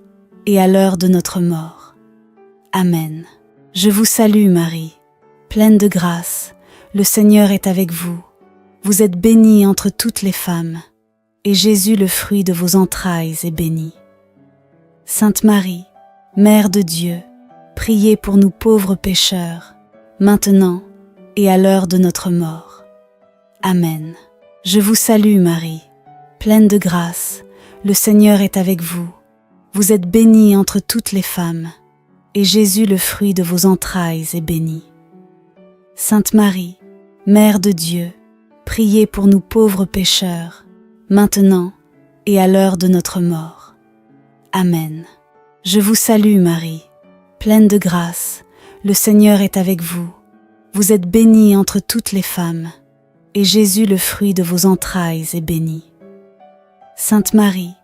et à l'heure de notre mort. Amen. Je vous salue Marie, pleine de grâce, le Seigneur est avec vous. Vous êtes bénie entre toutes les femmes, et Jésus, le fruit de vos entrailles, est béni. Sainte Marie, Mère de Dieu, priez pour nous pauvres pécheurs, maintenant et à l'heure de notre mort. Amen. Je vous salue Marie, pleine de grâce, le Seigneur est avec vous. Vous êtes bénie entre toutes les femmes, et Jésus, le fruit de vos entrailles, est béni. Sainte Marie, Mère de Dieu, priez pour nous pauvres pécheurs, maintenant et à l'heure de notre mort. Amen. Je vous salue Marie, pleine de grâce, le Seigneur est avec vous. Vous êtes bénie entre toutes les femmes, et Jésus, le fruit de vos entrailles, est béni. Sainte Marie,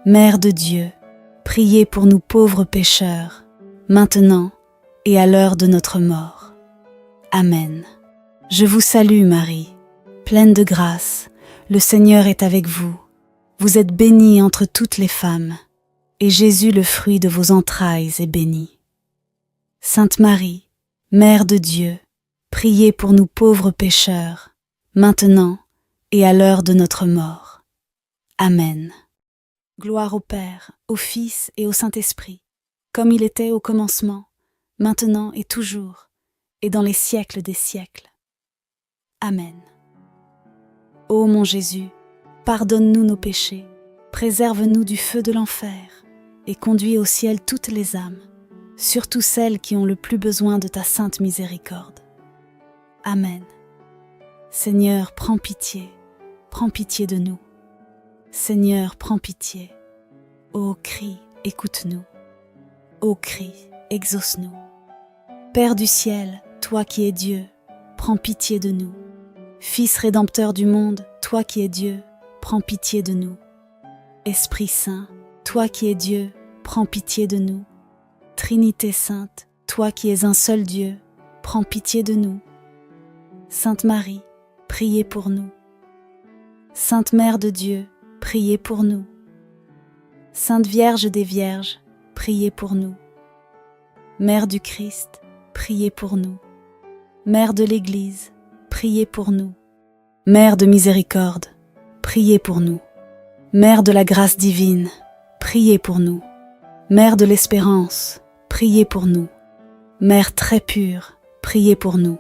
Mère de Dieu, priez pour nous pauvres pécheurs, maintenant et à l'heure de notre mort. Amen. Je vous salue Marie, pleine de grâce, le Seigneur est avec vous. Vous êtes bénie entre toutes les femmes, et Jésus, le fruit de vos entrailles, est béni. Sainte Marie, Mère de Dieu, priez pour nous pauvres pécheurs, maintenant et à l'heure de notre mort. Amen. Gloire au Père, au Fils et au Saint-Esprit, comme il était au commencement, maintenant et toujours, et dans les siècles des siècles. Amen. Ô mon Jésus, pardonne-nous nos péchés, préserve-nous du feu de l'enfer, et conduis au ciel toutes les âmes, surtout celles qui ont le plus besoin de ta sainte miséricorde. Amen. Seigneur, prends pitié de nous. Seigneur, prends pitié. Ô crie, écoute-nous. Ô crie, exauce-nous. Père du ciel, toi qui es Dieu, prends pitié de nous. Fils rédempteur du monde, toi qui es Dieu, prends pitié de nous. Esprit Saint, toi qui es Dieu, prends pitié de nous. Trinité sainte, toi qui es un seul Dieu, prends pitié de nous. Sainte Marie, priez pour nous. Sainte Mère de Dieu, priez pour nous. Sainte Vierge des Vierges, priez pour nous. Mère du Christ, priez pour nous. Mère de l'Église, priez pour nous. Mère de miséricorde, priez pour nous. Mère de la grâce divine, priez pour nous. Mère de l'espérance, priez pour nous. Mère très pure, priez pour nous.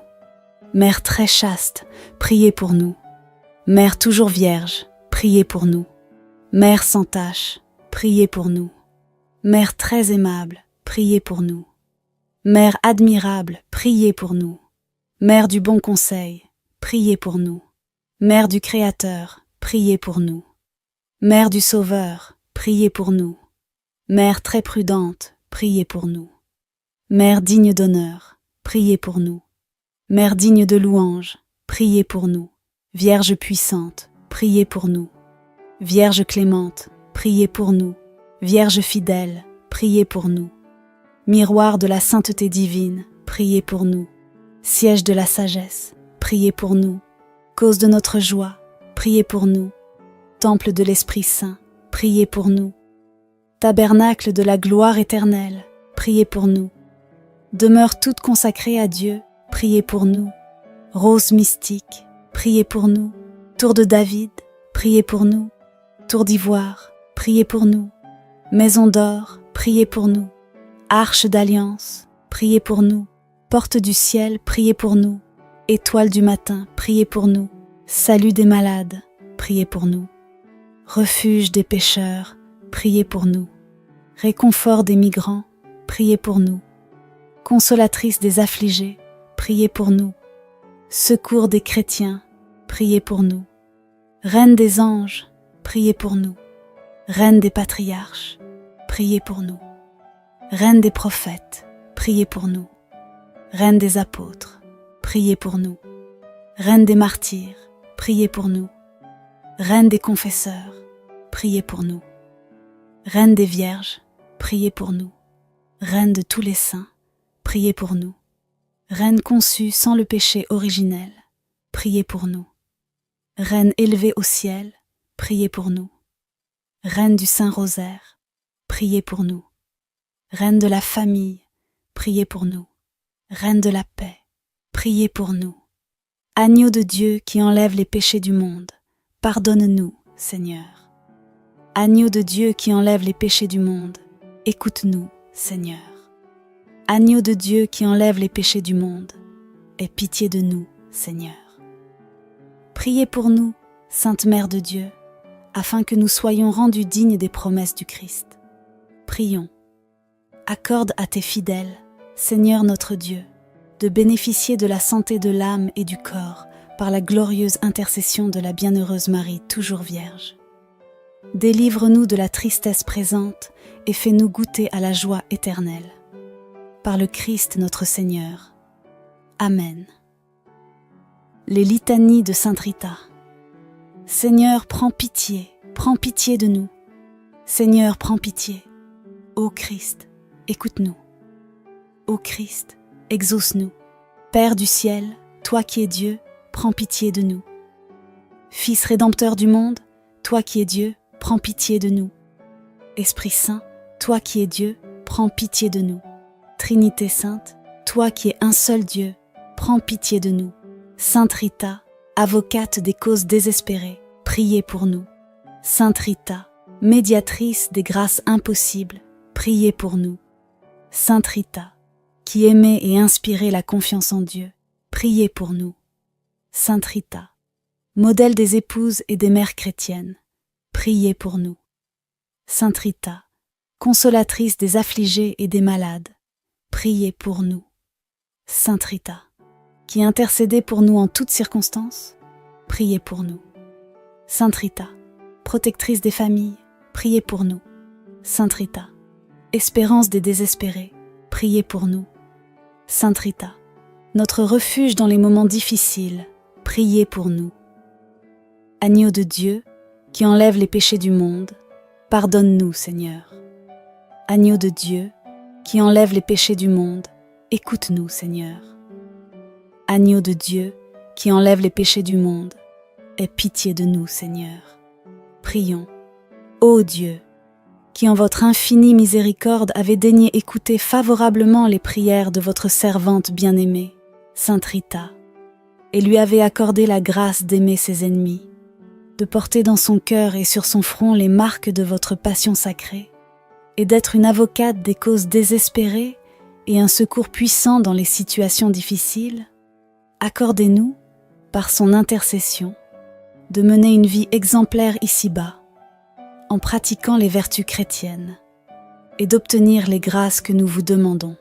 Mère très chaste, priez pour nous. Mère toujours vierge, priez pour nous. Mère sans tache, priez pour nous. Mère très aimable, priez pour nous. Mère admirable, priez pour nous. Mère du bon conseil, priez pour nous. Mère du Créateur, priez pour nous. Mère du Sauveur, priez pour nous. Mère très prudente, priez pour nous. Mère digne d'honneur, priez pour nous. Mère digne de louange, priez pour nous. Vierge puissante, priez pour nous. Vierge clémente, priez pour nous. Vierge fidèle, priez pour nous. Miroir de la sainteté divine, priez pour nous. Siège de la sagesse, priez pour nous. Cause de notre joie, priez pour nous. Temple de l'Esprit Saint, priez pour nous. Tabernacle de la gloire éternelle, priez pour nous. Demeure toute consacrée à Dieu, priez pour nous. Rose mystique, priez pour nous. Tour de David, priez pour nous. Tour d'ivoire, priez pour nous. Maison d'or, priez pour nous. Arche d'alliance, priez pour nous. Porte du ciel, priez pour nous. Étoile du matin, priez pour nous. Salut des malades, priez pour nous. Refuge des pécheurs, priez pour nous. Réconfort des migrants, priez pour nous. Consolatrice des affligés, priez pour nous. Secours des chrétiens, priez pour nous. Reine des anges, priez pour nous. Reine des patriarches, priez pour nous. Reine des prophètes, priez pour nous. Reine des apôtres, priez pour nous. Reine des martyrs, priez pour nous. Reine des confesseurs, priez pour nous. Reine des vierges, priez pour nous. Reine de tous les saints, priez pour nous. Reine conçue sans le péché originel, priez pour nous. Reine élevée au ciel, priez pour nous. Reine du Saint-Rosaire, priez pour nous. Reine de la famille, priez pour nous. Reine de la paix, priez pour nous. Agneau de Dieu qui enlève les péchés du monde, pardonne-nous, Seigneur. Agneau de Dieu qui enlève les péchés du monde, écoute-nous, Seigneur. Agneau de Dieu qui enlève les péchés du monde, aie pitié de nous, Seigneur. Priez pour nous, Sainte Mère de Dieu, afin que nous soyons rendus dignes des promesses du Christ. Prions. Accorde à tes fidèles, Seigneur notre Dieu, de bénéficier de la santé de l'âme et du corps par la glorieuse intercession de la bienheureuse Marie, toujours Vierge. Délivre-nous de la tristesse présente et fais-nous goûter à la joie éternelle. Par le Christ notre Seigneur. Amen. Les litanies de Sainte Rita. Seigneur, prends pitié de nous. Seigneur, prends pitié. Ô Christ, écoute-nous. Ô Christ, exauce-nous. Père du ciel, toi qui es Dieu, prends pitié de nous. Fils rédempteur du monde, toi qui es Dieu, prends pitié de nous. Esprit Saint, toi qui es Dieu, prends pitié de nous. Trinité Sainte, toi qui es un seul Dieu, prends pitié de nous. Sainte Rita, avocate des causes désespérées, priez pour nous. Sainte Rita, médiatrice des grâces impossibles, priez pour nous. Sainte Rita, qui aimait et inspirait la confiance en Dieu, priez pour nous. Sainte Rita, modèle des épouses et des mères chrétiennes, priez pour nous. Sainte Rita, consolatrice des affligés et des malades, priez pour nous. Sainte Rita, qui intercédez pour nous en toutes circonstances, priez pour nous. Sainte Rita, protectrice des familles, priez pour nous. Sainte Rita, espérance des désespérés, priez pour nous. Sainte Rita, notre refuge dans les moments difficiles, priez pour nous. Agneau de Dieu, qui enlève les péchés du monde, pardonne-nous, Seigneur. Agneau de Dieu, qui enlève les péchés du monde, écoute-nous, Seigneur. Agneau de Dieu, qui enlève les péchés du monde, aie pitié de nous, Seigneur. Prions. Ô Dieu, qui en votre infinie miséricorde avez daigné écouter favorablement les prières de votre servante bien-aimée, Sainte Rita, et lui avez accordé la grâce d'aimer ses ennemis, de porter dans son cœur et sur son front les marques de votre passion sacrée, et d'être une avocate des causes désespérées et un secours puissant dans les situations difficiles, accordez-nous, par son intercession, de mener une vie exemplaire ici-bas, en pratiquant les vertus chrétiennes, et d'obtenir les grâces que nous vous demandons.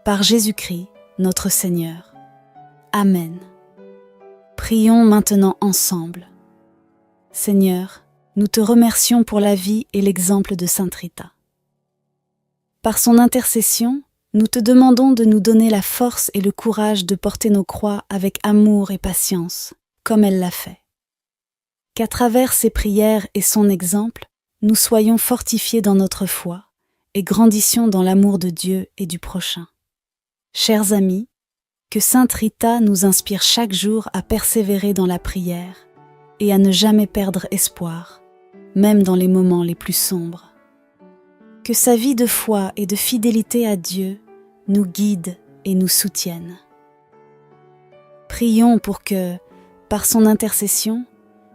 Par Jésus-Christ, notre Seigneur. Amen. Prions maintenant ensemble. Seigneur, nous te remercions pour la vie et l'exemple de Sainte Rita. Par son intercession, nous te demandons de nous donner la force et le courage de porter nos croix avec amour et patience, comme elle l'a fait. Qu'à travers ses prières et son exemple, nous soyons fortifiés dans notre foi et grandissions dans l'amour de Dieu et du prochain. Chers amis, que Sainte Rita nous inspire chaque jour à persévérer dans la prière et à ne jamais perdre espoir, même dans les moments les plus sombres. Que sa vie de foi et de fidélité à Dieu nous guide et nous soutienne. Prions pour que, par son intercession,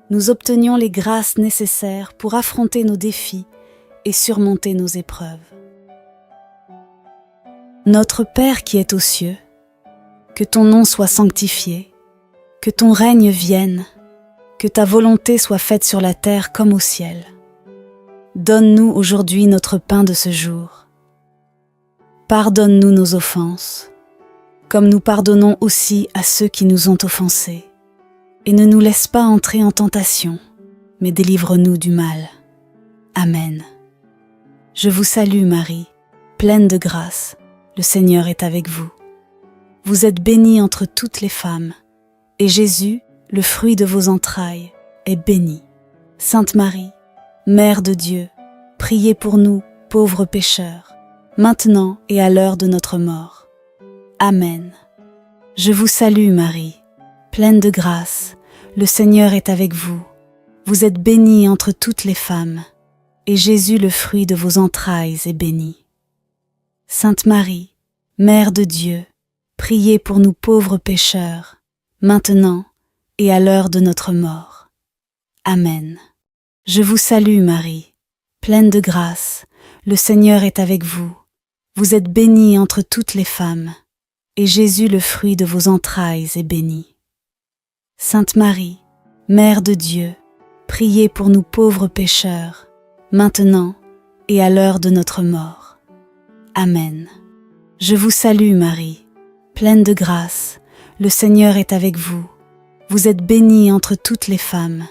nous obtenions les grâces nécessaires pour affronter nos défis et surmonter nos épreuves. Notre Père qui es aux cieux, que ton nom soit sanctifié, que ton règne vienne, que ta volonté soit faite sur la terre comme au ciel. Donne-nous aujourd'hui notre pain de ce jour. Pardonne-nous nos offenses, comme nous pardonnons aussi à ceux qui nous ont offensés. Et ne nous laisse pas entrer en tentation, mais délivre-nous du mal. Amen. Je vous salue Marie, pleine de grâce, le Seigneur est avec vous. Vous êtes bénie entre toutes les femmes, et Jésus, le fruit de vos entrailles, est béni. Sainte Marie, Mère de Dieu, priez pour nous, pauvres pécheurs, maintenant et à l'heure de notre mort. Amen. Je vous salue Marie, pleine de grâce, le Seigneur est avec vous. Vous êtes bénie entre toutes les femmes, et Jésus, le fruit de vos entrailles, est béni. Sainte Marie, Mère de Dieu, priez pour nous pauvres pécheurs, maintenant et à l'heure de notre mort. Amen. Je vous salue Marie, pleine de grâce, le Seigneur est avec vous. Vous êtes bénie entre toutes les femmes, et Jésus, le fruit de vos entrailles, est béni. Sainte Marie, Mère de Dieu, priez pour nous pauvres pécheurs, maintenant et à l'heure de notre mort. Amen. Je vous salue Marie, pleine de grâce, le Seigneur est avec vous. Vous êtes bénie entre toutes les femmes,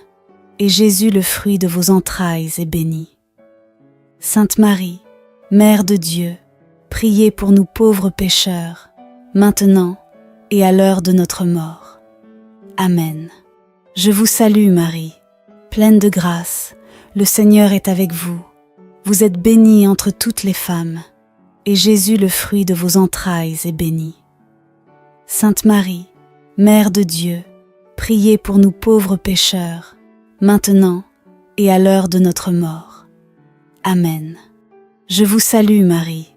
et Jésus, le fruit de vos entrailles, est béni. Sainte Marie, Mère de Dieu, priez pour nous pauvres pécheurs, maintenant et à l'heure de notre mort. Amen. Je vous salue Marie, pleine de grâce, le Seigneur est avec vous. Vous êtes bénie entre toutes les femmes, et Jésus, le fruit de vos entrailles, est béni. Sainte Marie, Mère de Dieu, priez pour nous pauvres pécheurs, maintenant et à l'heure de notre mort. Amen. Je vous salue Marie,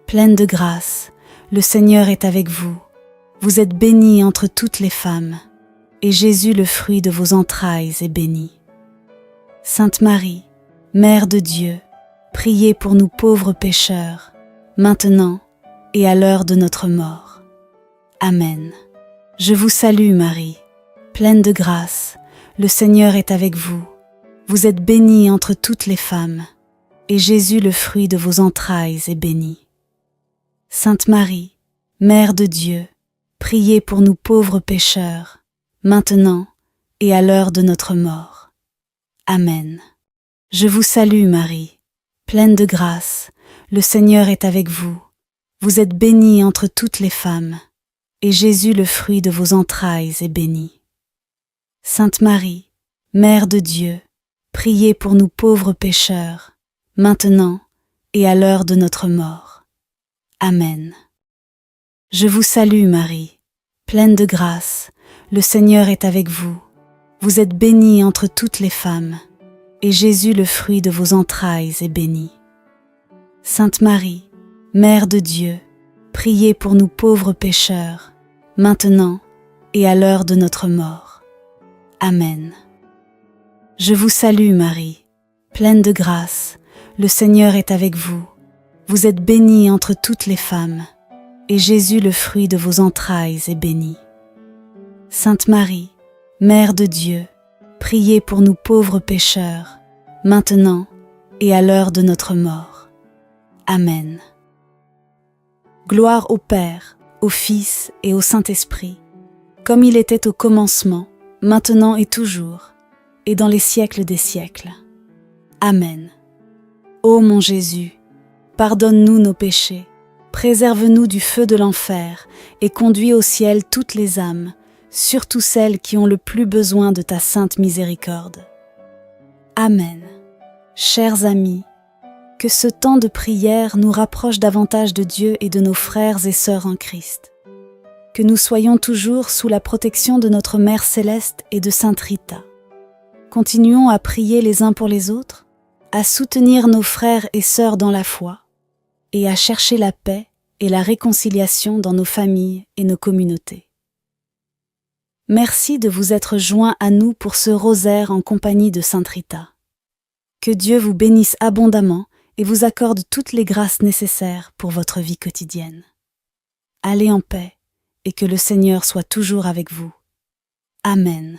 pleine de grâce, le Seigneur est avec vous. Vous êtes bénie entre toutes les femmes, et Jésus, le fruit de vos entrailles, est béni. Sainte Marie, Mère de Dieu, priez pour nous pauvres pécheurs, maintenant et à l'heure de notre mort. Amen. Je vous salue Marie, pleine de grâce, le Seigneur est avec vous. Vous êtes bénie entre toutes les femmes, et Jésus, le fruit de vos entrailles, est béni. Sainte Marie, Mère de Dieu, priez pour nous pauvres pécheurs, maintenant et à l'heure de notre mort. Amen. Je vous salue Marie, pleine de grâce, le Seigneur est avec vous. Vous êtes bénie entre toutes les femmes, et Jésus, le fruit de vos entrailles, est béni. Sainte Marie, Mère de Dieu, priez pour nous pauvres pécheurs, maintenant et à l'heure de notre mort. Amen. Je vous salue Marie, pleine de grâce, le Seigneur est avec vous. Vous êtes bénie entre toutes les femmes, et Jésus, le fruit de vos entrailles, est béni. Sainte Marie, Mère de Dieu, priez pour nous pauvres pécheurs, maintenant et à l'heure de notre mort. Amen. Je vous salue Marie, pleine de grâce, le Seigneur est avec vous. Vous êtes bénie entre toutes les femmes, et Jésus, le fruit de vos entrailles, est béni. Sainte Marie, Mère de Dieu, priez pour nous pauvres pécheurs, maintenant et à l'heure de notre mort. Amen. Gloire au Père, au Fils et au Saint-Esprit, comme il était au commencement, maintenant et toujours, et dans les siècles des siècles. Amen. Ô mon Jésus, pardonne-nous nos péchés, préserve-nous du feu de l'enfer et conduis au ciel toutes les âmes, surtout celles qui ont le plus besoin de ta sainte miséricorde. Amen. Chers amis, que ce temps de prière nous rapproche davantage de Dieu et de nos frères et sœurs en Christ. Que nous soyons toujours sous la protection de notre Mère Céleste et de Sainte Rita. Continuons à prier les uns pour les autres, à soutenir nos frères et sœurs dans la foi, et à chercher la paix et la réconciliation dans nos familles et nos communautés. Merci de vous être joints à nous pour ce rosaire en compagnie de Sainte Rita. Que Dieu vous bénisse abondamment et vous accorde toutes les grâces nécessaires pour votre vie quotidienne. Allez en paix et que le Seigneur soit toujours avec vous. Amen.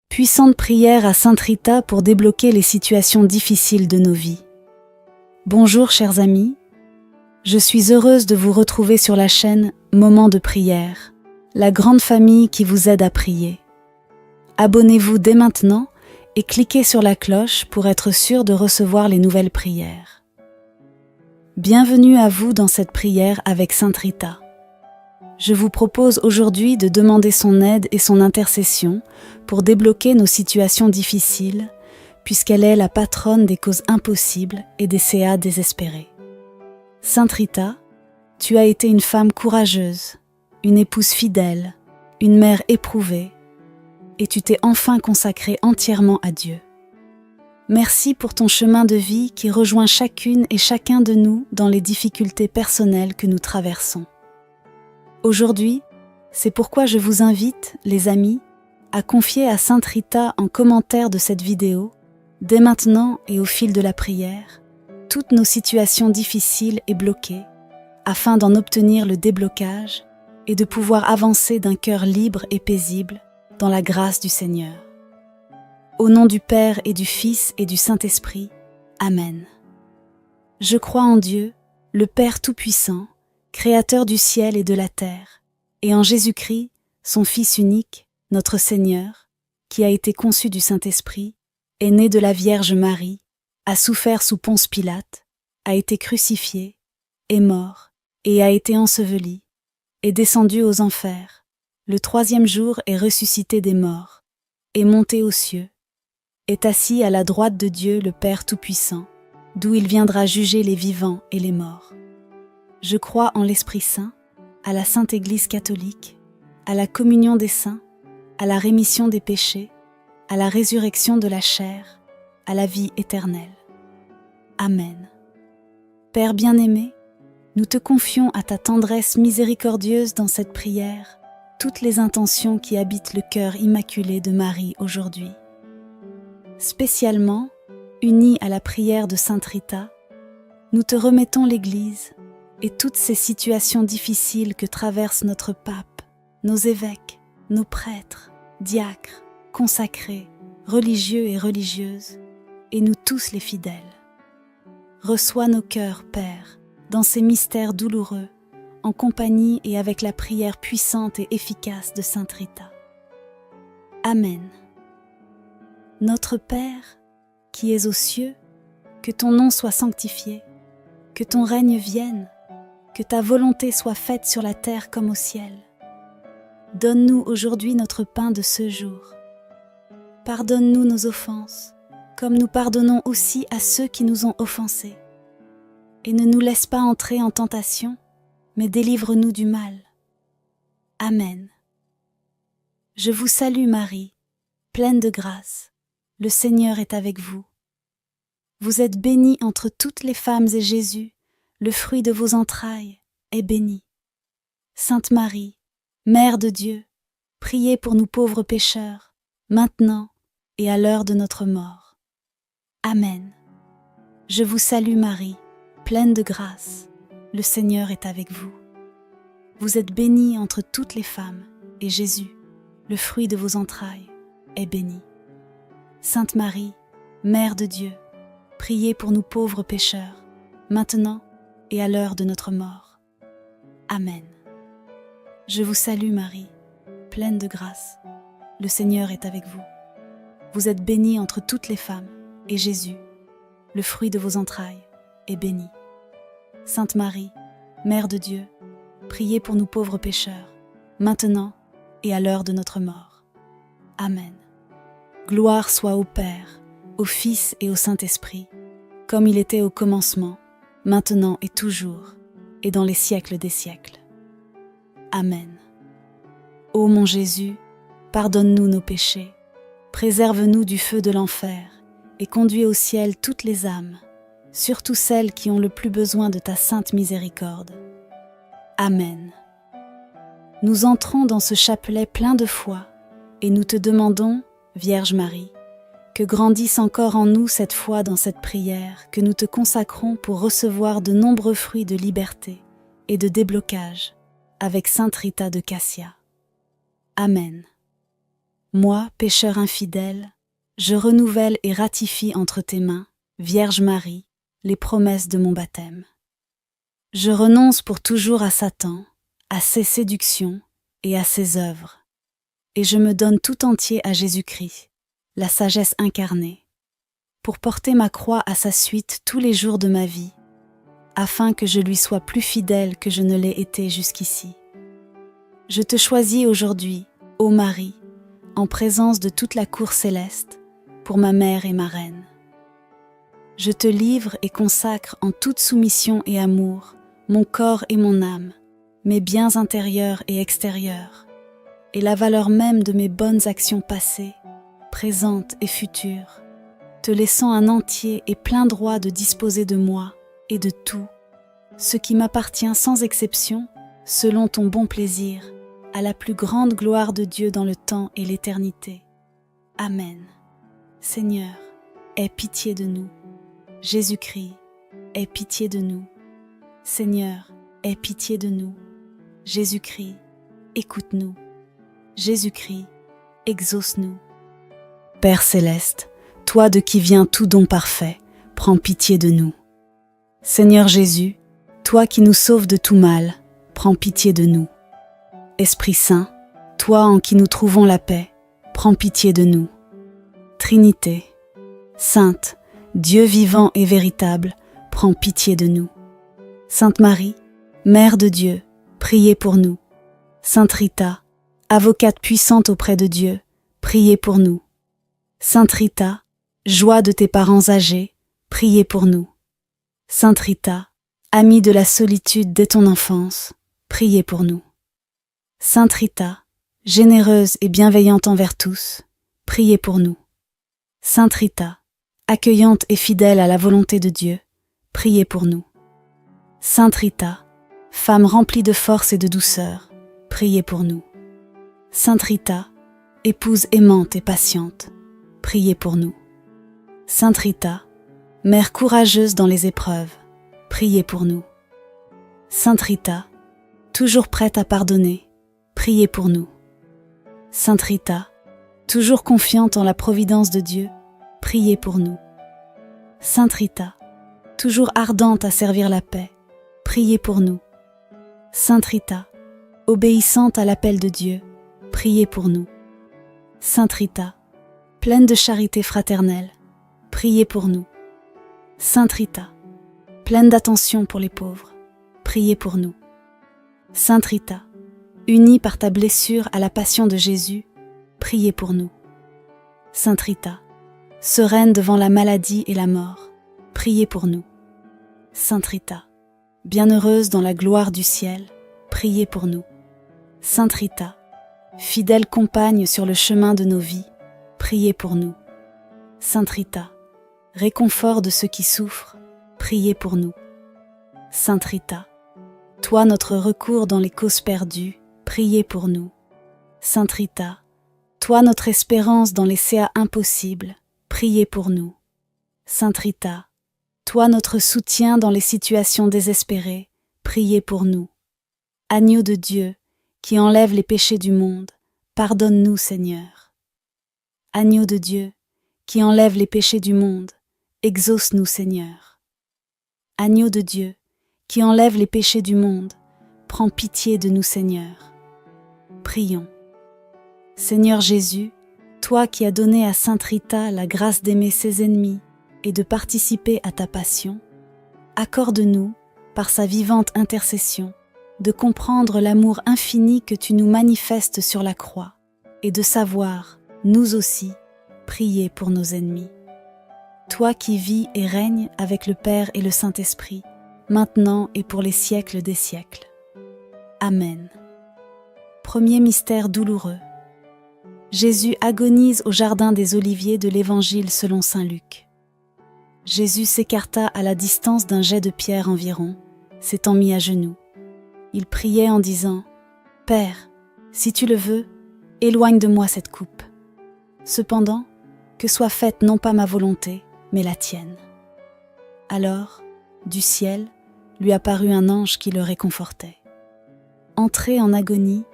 Puissante prière à Sainte Rita pour débloquer les situations difficiles de nos vies. Bonjour chers amis, je suis heureuse de vous retrouver sur la chaîne Moments de prière, la grande famille qui vous aide à prier. Abonnez-vous dès maintenant et cliquez sur la cloche pour être sûr de recevoir les nouvelles prières. Bienvenue à vous dans cette prière avec Sainte Rita. Je vous propose aujourd'hui de demander son aide et son intercession pour débloquer nos situations difficiles, puisqu'elle est la patronne des causes impossibles et des CA désespérés. Sainte Rita, tu as été une femme courageuse, une épouse fidèle, une mère éprouvée, et tu t'es enfin consacrée entièrement à Dieu. Merci pour ton chemin de vie qui rejoint chacune et chacun de nous dans les difficultés personnelles que nous traversons. Aujourd'hui, c'est pourquoi je vous invite, les amis, à confier à Sainte Rita en commentaire de cette vidéo, dès maintenant et au fil de la prière, toutes nos situations difficiles et bloquées, afin d'en obtenir le déblocage et de pouvoir avancer d'un cœur libre et paisible dans la grâce du Seigneur. Au nom du Père et du Fils et du Saint-Esprit, Amen. Je crois en Dieu, le Père Tout-Puissant, Créateur du ciel et de la terre, et en Jésus-Christ, son Fils unique, notre Seigneur, qui a été conçu du Saint-Esprit, est né de la Vierge Marie, a souffert sous Ponce Pilate, a été crucifié, est mort, et a été enseveli, est descendu aux enfers, le 3e jour est ressuscité des morts, est monté aux cieux, est assis à la droite de Dieu le Père Tout-Puissant, d'où il viendra juger les vivants et les morts. Je crois en l'Esprit Saint, à la Sainte Église catholique, à la communion des saints, à la rémission des péchés, à la résurrection de la chair, à la vie éternelle. Amen. Père bien-aimé, nous te confions à ta tendresse miséricordieuse dans cette prière toutes les intentions qui habitent le cœur immaculé de Marie aujourd'hui. Spécialement, unis à la prière de Sainte Rita, nous te remettons l'Église et toutes ces situations difficiles que traverse notre pape, nos évêques, nos prêtres, diacres, consacrés, religieux et religieuses, et nous tous les fidèles. reçois nos cœurs, Père, dans ces mystères douloureux, en compagnie et avec la prière puissante et efficace de Sainte Rita. Amen. Notre Père, qui es aux cieux, que ton nom soit sanctifié, que ton règne vienne, que ta volonté soit faite sur la terre comme au ciel. Donne-nous aujourd'hui notre pain de ce jour. Pardonne-nous nos offenses, comme nous pardonnons aussi à ceux qui nous ont offensés. Et ne nous laisse pas entrer en tentation, mais délivre-nous du mal. Amen. Je vous salue Marie, pleine de grâce. Le Seigneur est avec vous. Vous êtes bénie entre toutes les femmes et Jésus, le fruit de vos entrailles, est béni. Sainte Marie, Mère de Dieu, priez pour nous pauvres pécheurs, maintenant et à l'heure de notre mort. Amen. Je vous salue Marie, pleine de grâce. Le Seigneur est avec vous. Vous êtes bénie entre toutes les femmes, et Jésus, le fruit de vos entrailles, est béni. Sainte Marie, Mère de Dieu, priez pour nous pauvres pécheurs, maintenant et à l'heure de notre mort. Amen. Je vous salue Marie, pleine de grâce. Le Seigneur est avec vous. Vous êtes bénie entre toutes les femmes, et Jésus, le fruit de vos entrailles, est béni. Sainte Marie, Mère de Dieu, priez pour nous pauvres pécheurs, maintenant et à l'heure de notre mort. Amen. Gloire soit au Père, au Fils et au Saint-Esprit, comme il était au commencement, maintenant et toujours, et dans les siècles des siècles. Amen. Ô mon Jésus, pardonne-nous nos péchés, préserve-nous du feu de l'enfer, et conduis au ciel toutes les âmes, surtout celles qui ont le plus besoin de ta sainte miséricorde. Amen. Nous entrons dans ce chapelet plein de foi, et nous te demandons, Vierge Marie, que grandisse encore en nous cette foi dans cette prière que nous te consacrons pour recevoir de nombreux fruits de liberté et de déblocage avec Sainte Rita de Cassia. Amen. Moi, pécheur infidèle, je renouvelle et ratifie entre tes mains, Vierge Marie, les promesses de mon baptême. Je renonce pour toujours à Satan, à ses séductions et à ses œuvres, et je me donne tout entier à Jésus-Christ, la sagesse incarnée, pour porter ma croix à sa suite tous les jours de ma vie, afin que je lui sois plus fidèle que je ne l'ai été jusqu'ici. Je te choisis aujourd'hui, ô Marie, en présence de toute la cour céleste, pour ma mère et ma reine. Je te livre et consacre en toute soumission et amour mon corps et mon âme, mes biens intérieurs et extérieurs, et la valeur même de mes bonnes actions passées, présentes et futures, te laissant un entier et plein droit de disposer de moi et de tout, ce qui m'appartient sans exception, selon ton bon plaisir, à la plus grande gloire de Dieu dans le temps et l'éternité. Amen. Seigneur, aie pitié de nous. Jésus-Christ, aie pitié de nous. Seigneur, aie pitié de nous. Jésus-Christ, écoute-nous. Jésus-Christ, exauce-nous. Père céleste, toi de qui vient tout don parfait, prends pitié de nous. Seigneur Jésus, toi qui nous sauves de tout mal, prends pitié de nous. Esprit Saint, toi en qui nous trouvons la paix, prends pitié de nous. Trinité, Sainte, Dieu vivant et véritable, prends pitié de nous. Sainte Marie, Mère de Dieu, priez pour nous. Sainte Rita, avocate puissante auprès de Dieu, priez pour nous. Sainte Rita, joie de tes parents âgés, priez pour nous. Sainte Rita, amie de la solitude dès ton enfance, priez pour nous. Sainte Rita, généreuse et bienveillante envers tous, priez pour nous. Sainte Rita, accueillante et fidèle à la volonté de Dieu, priez pour nous. Sainte Rita, femme remplie de force et de douceur, priez pour nous. Sainte Rita, épouse aimante et patiente, priez pour nous. Sainte Rita, mère courageuse dans les épreuves, priez pour nous. Sainte Rita, toujours prête à pardonner, priez pour nous. Sainte Rita, toujours confiante en la providence de Dieu, priez pour nous. Sainte Rita, toujours ardente à servir la paix, priez pour nous. Sainte Rita, obéissante à l'appel de Dieu, priez pour nous. Sainte Rita, pleine de charité fraternelle, priez pour nous. Sainte Rita, pleine d'attention pour les pauvres, priez pour nous. Sainte Rita, unie par ta blessure à la passion de Jésus, priez pour nous. Sainte Rita, sereine devant la maladie et la mort, priez pour nous. Sainte Rita, bienheureuse dans la gloire du ciel, priez pour nous. Sainte Rita, fidèle compagne sur le chemin de nos vies, priez pour nous. Sainte Rita, réconfort de ceux qui souffrent, priez pour nous. Sainte Rita, toi notre recours dans les causes perdues, priez pour nous. Sainte Rita, toi notre espérance dans les CA impossibles, priez pour nous. Sainte Rita, toi notre soutien dans les situations désespérées, priez pour nous. Agneau de Dieu, qui enlève les péchés du monde, pardonne-nous Seigneur. Agneau de Dieu, qui enlève les péchés du monde, exauce-nous Seigneur. Agneau de Dieu, qui enlève les péchés du monde, prends pitié de nous Seigneur. Prions. Seigneur Jésus, toi qui as donné à Sainte Rita la grâce d'aimer ses ennemis et de participer à ta passion, accorde-nous, par sa vivante intercession, de comprendre l'amour infini que tu nous manifestes sur la croix et de savoir, nous aussi, prier pour nos ennemis. Toi qui vis et règnes avec le Père et le Saint-Esprit, maintenant et pour les siècles des siècles. Amen. Premier mystère douloureux. Jésus agonise au jardin des Oliviers de l'Évangile selon saint Luc. Jésus s'écarta à la distance d'un jet de pierre environ, s'étant mis à genoux. Il priait en disant « Père, si tu le veux, éloigne de moi cette coupe. Cependant, que soit faite non pas ma volonté, mais la tienne. » Alors, du ciel, lui apparut un ange qui le réconfortait. Entré en agonie,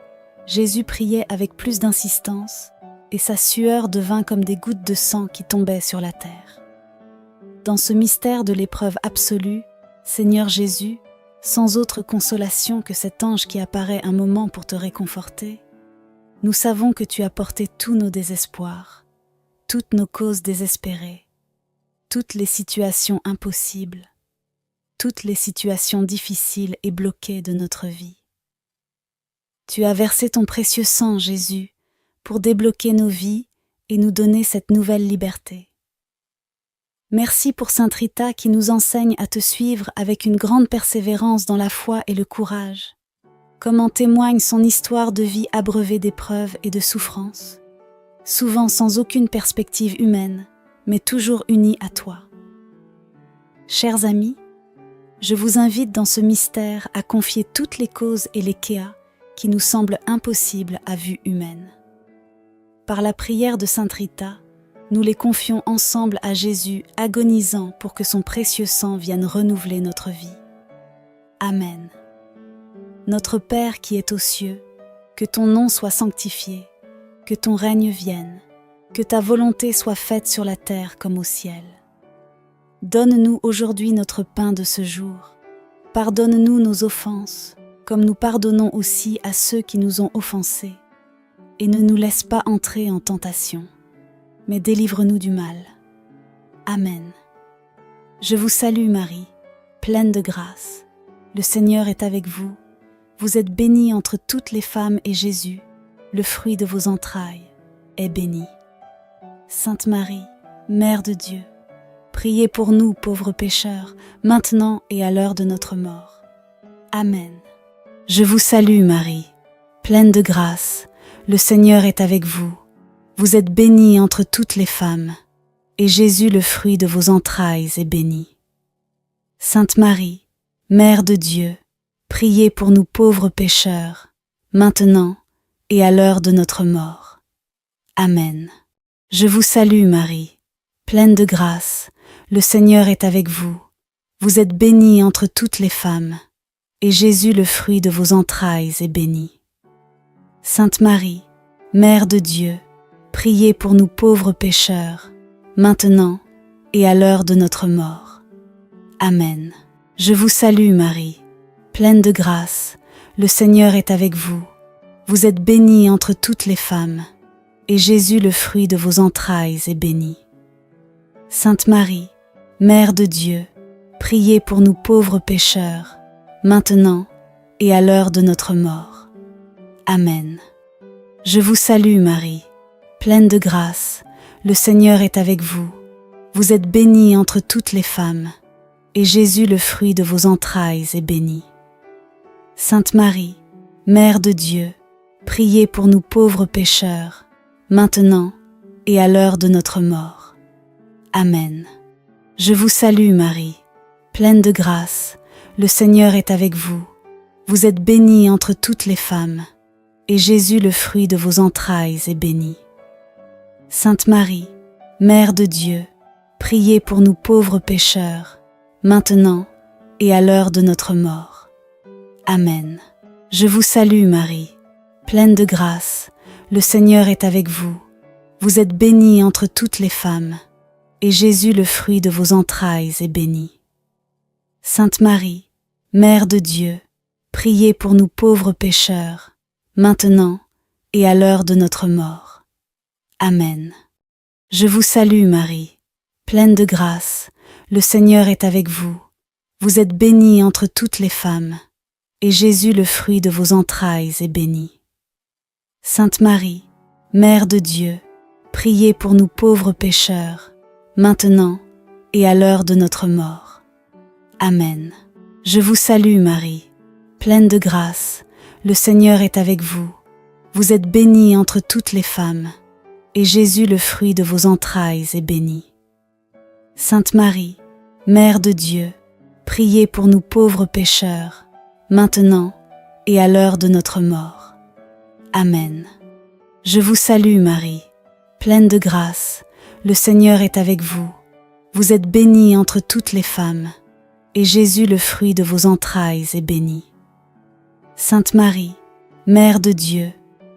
Jésus priait avec plus d'insistance, et sa sueur devint comme des gouttes de sang qui tombaient sur la terre. Dans ce mystère de l'épreuve absolue, Seigneur Jésus, sans autre consolation que cet ange qui apparaît un moment pour te réconforter, nous savons que tu as porté tous nos désespoirs, toutes nos causes désespérées, toutes les situations impossibles, toutes les situations difficiles et bloquées de notre vie. Tu as versé ton précieux sang, Jésus, pour débloquer nos vies et nous donner cette nouvelle liberté. Merci pour Sainte Rita qui nous enseigne à te suivre avec une grande persévérance dans la foi et le courage, comme en témoigne son histoire de vie abreuvée d'épreuves et de souffrances, souvent sans aucune perspective humaine, mais toujours unie à toi. Chers amis, je vous invite dans ce mystère à confier toutes les causes et les kéas qui nous semblent impossibles à vue humaine. Par la prière de Sainte Rita, nous les confions ensemble à Jésus agonisant pour que son précieux sang vienne renouveler notre vie. Amen. Notre Père qui es aux cieux, que ton nom soit sanctifié, que ton règne vienne, que ta volonté soit faite sur la terre comme au ciel. Donne-nous aujourd'hui notre pain de ce jour. Pardonne-nous nos offenses, comme nous pardonnons aussi à ceux qui nous ont offensés. Et ne nous laisse pas entrer en tentation, mais délivre-nous du mal. Amen. Je vous salue Marie, pleine de grâce. Le Seigneur est avec vous. Vous êtes bénie entre toutes les femmes et Jésus, le fruit de vos entrailles, est béni. Sainte Marie, Mère de Dieu, priez pour nous pauvres pécheurs, maintenant et à l'heure de notre mort. Amen. Je vous salue Marie, pleine de grâce. Le Seigneur est avec vous. Vous êtes bénie entre toutes les femmes, et Jésus, le fruit de vos entrailles, est béni. Sainte Marie, Mère de Dieu, priez pour nous pauvres pécheurs, maintenant et à l'heure de notre mort. Amen. Je vous salue Marie, pleine de grâce, le Seigneur est avec vous. Vous êtes bénie entre toutes les femmes, et Jésus, le fruit de vos entrailles, est béni. Sainte Marie, Mère de Dieu, priez pour nous pauvres pécheurs, maintenant et à l'heure de notre mort. Amen. Je vous salue Marie, pleine de grâce, le Seigneur est avec vous. Vous êtes bénie entre toutes les femmes, et Jésus, le fruit de vos entrailles, est béni. Sainte Marie, Mère de Dieu, priez pour nous pauvres pécheurs, maintenant et à l'heure de notre mort. Amen. Je vous salue Marie, pleine de grâce, le Seigneur est avec vous. Vous êtes bénie entre toutes les femmes, et Jésus, le fruit de vos entrailles, est béni. Sainte Marie, Mère de Dieu, priez pour nous pauvres pécheurs, maintenant et à l'heure de notre mort. Amen. Je vous salue Marie, pleine de grâce, le Seigneur est avec vous. Vous êtes bénie entre toutes les femmes, et Jésus, le fruit de vos entrailles, est béni. Sainte Marie, Mère de Dieu, priez pour nous pauvres pécheurs, maintenant et à l'heure de notre mort. Amen. Je vous salue Marie, pleine de grâce, le Seigneur est avec vous. Vous êtes bénie entre toutes les femmes, et Jésus, le fruit de vos entrailles, est béni. Sainte Marie, Mère de Dieu, priez pour nous pauvres pécheurs, maintenant et à l'heure de notre mort. Amen. Je vous salue Marie, pleine de grâce, le Seigneur est avec vous. Vous êtes bénie entre toutes les femmes, et Jésus, le fruit de vos entrailles, est béni. Sainte Marie, Mère de Dieu, priez pour nous pauvres pécheurs, maintenant et à l'heure de notre mort. Amen. Je vous salue Marie, pleine de grâce, le Seigneur est avec vous. Vous êtes bénie entre toutes les femmes, et Jésus, le fruit de vos entrailles, est béni. Sainte Marie, Mère de Dieu, priez pour nous pauvres pécheurs, maintenant et à l'heure de notre mort. Amen. Je vous salue Marie, pleine de grâce, le Seigneur est avec vous. Vous êtes bénie entre toutes les femmes, et Jésus, le fruit de vos entrailles, est béni. Sainte Marie, Mère de Dieu,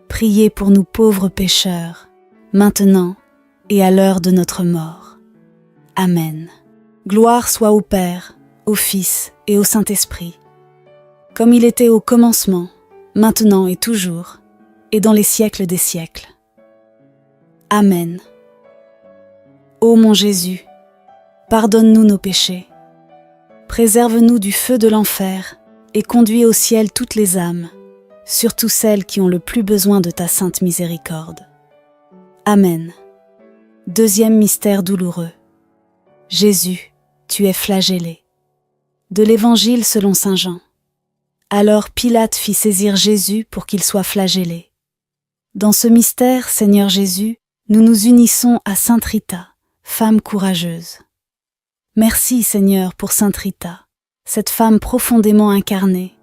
priez pour nous pauvres pécheurs, maintenant et à l'heure de notre mort. Amen. Gloire soit au Père, au Fils et au Saint-Esprit, comme il était au commencement, maintenant et toujours, et dans les siècles des siècles. Amen. Ô mon Jésus, pardonne-nous nos péchés, préserve-nous du feu de l'enfer et conduis au ciel toutes les âmes, surtout celles qui ont le plus besoin de ta sainte miséricorde. Amen. Deuxième mystère douloureux. Jésus, tu es flagellé. De l'Évangile selon saint Jean. Alors Pilate fit saisir Jésus pour qu'il soit flagellé. Dans ce mystère, Seigneur Jésus, nous nous unissons à Sainte Rita, femme courageuse. Merci Seigneur pour Sainte Rita, cette femme profondément incarnée,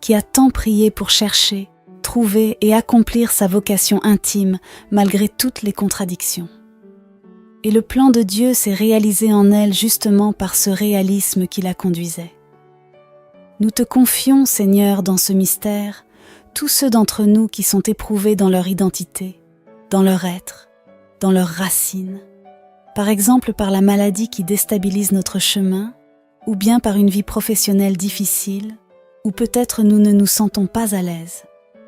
qui a tant prié pour chercher, trouver et accomplir sa vocation intime malgré toutes les contradictions. Et le plan de Dieu s'est réalisé en elle justement par ce réalisme qui la conduisait. Nous te confions, Seigneur, dans ce mystère, tous ceux d'entre nous qui sont éprouvés dans leur identité, dans leur être, dans leurs racines, par exemple par la maladie qui déstabilise notre chemin, ou bien par une vie professionnelle difficile, ou peut-être nous ne nous sentons pas à l'aise,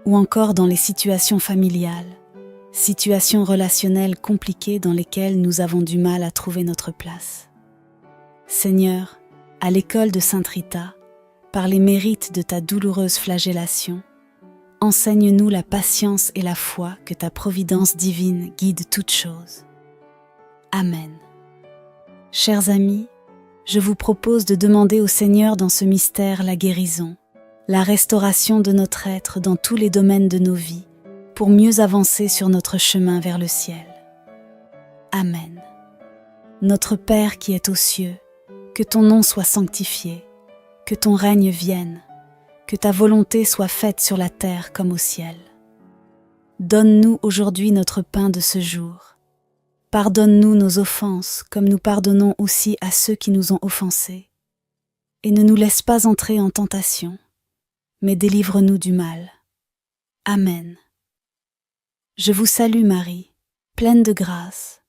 ou encore dans les situations familiales, situations relationnelles compliquées dans lesquelles nous avons du mal à trouver notre place. Seigneur, à l'école de Sainte Rita, par les mérites de ta douloureuse flagellation, enseigne-nous la patience et la foi que ta providence divine guide toutes choses. Amen. Chers amis, je vous propose de demander au Seigneur dans ce mystère la guérison, la restauration de notre être dans tous les domaines de nos vies, pour mieux avancer sur notre chemin vers le ciel. Amen. Notre Père qui es aux cieux, que ton nom soit sanctifié, que ton règne vienne, que ta volonté soit faite sur la terre comme au ciel. Donne-nous aujourd'hui notre pain de ce jour. Pardonne-nous nos offenses comme nous pardonnons aussi à ceux qui nous ont offensés. Et ne nous laisse pas entrer en tentation, mais délivre-nous du mal. Amen. Je vous salue Marie, pleine de grâce.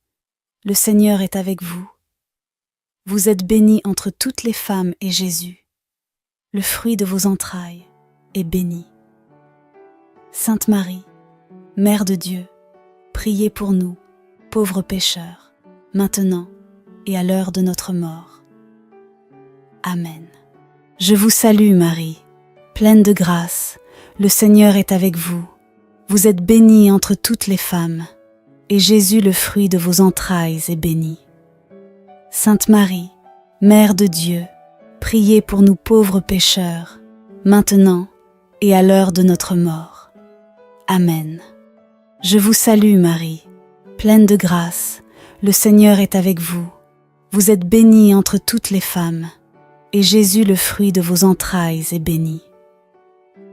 Le Seigneur est avec vous. Vous êtes bénie entre toutes les femmes et Jésus, le fruit de vos entrailles, est béni. Sainte Marie, Mère de Dieu, priez pour nous, pauvres pécheurs, maintenant et à l'heure de notre mort. Amen. Je vous salue Marie, pleine de grâce, le Seigneur est avec vous. Vous êtes bénie entre toutes les femmes, et Jésus, le fruit de vos entrailles, est béni. Sainte Marie, Mère de Dieu, priez pour nous pauvres pécheurs, maintenant et à l'heure de notre mort. Amen. Je vous salue Marie, pleine de grâce, le Seigneur est avec vous. Vous êtes bénie entre toutes les femmes, et Jésus, le fruit de vos entrailles, est béni.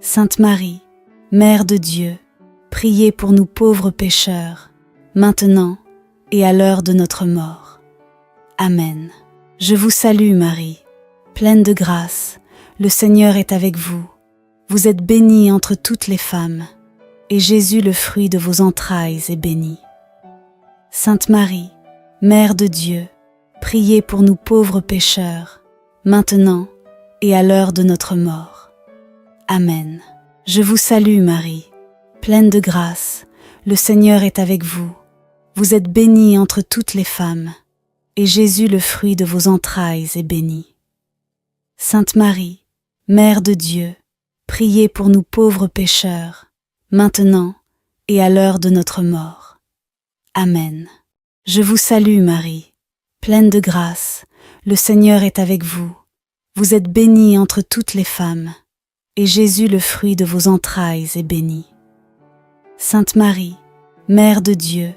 Sainte Marie, Mère de Dieu, priez pour nous pauvres pécheurs, maintenant et à l'heure de notre mort. Amen. Je vous salue Marie, pleine de grâce, le Seigneur est avec vous. Vous êtes bénie entre toutes les femmes, et Jésus, le fruit de vos entrailles, est béni. Sainte Marie, Mère de Dieu, priez pour nous pauvres pécheurs, maintenant et à l'heure de notre mort. Amen. Je vous salue Marie, pleine de grâce, le Seigneur est avec vous. Vous êtes bénie entre toutes les femmes, et Jésus, le fruit de vos entrailles, est béni. Sainte Marie, Mère de Dieu, priez pour nous pauvres pécheurs, maintenant et à l'heure de notre mort. Amen. Je vous salue Marie, pleine de grâce, le Seigneur est avec vous. Vous êtes bénie entre toutes les femmes, et Jésus, le fruit de vos entrailles, est béni. Sainte Marie, Mère de Dieu,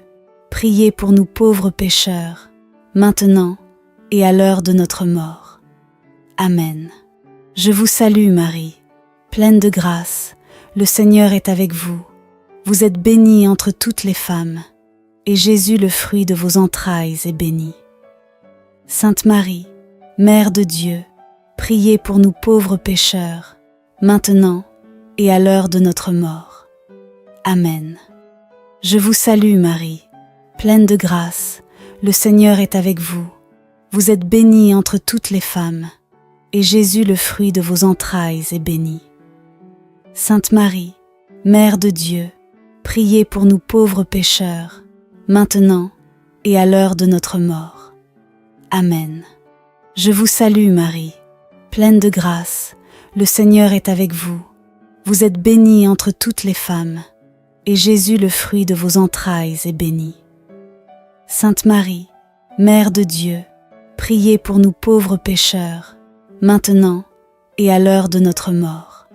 priez pour nous pauvres pécheurs, maintenant et à l'heure de notre mort. Amen. Je vous salue Marie, pleine de grâce, le Seigneur est avec vous. Vous êtes bénie entre toutes les femmes, et Jésus, le fruit de vos entrailles, est béni. Sainte Marie, Mère de Dieu, priez pour nous pauvres pécheurs, maintenant et à l'heure de notre mort. Amen. Je vous salue Marie, pleine de grâce, le Seigneur est avec vous. Vous êtes bénie entre toutes les femmes, et Jésus, le fruit de vos entrailles, est béni. Sainte Marie, Mère de Dieu, priez pour nous pauvres pécheurs, maintenant et à l'heure de notre mort. Amen. Je vous salue Marie, pleine de grâce, le Seigneur est avec vous. Vous êtes bénie entre toutes les femmes, et Jésus, le fruit de vos entrailles, est béni. Sainte Marie, Mère de Dieu, priez pour nous pauvres pécheurs, maintenant et à l'heure de notre mort.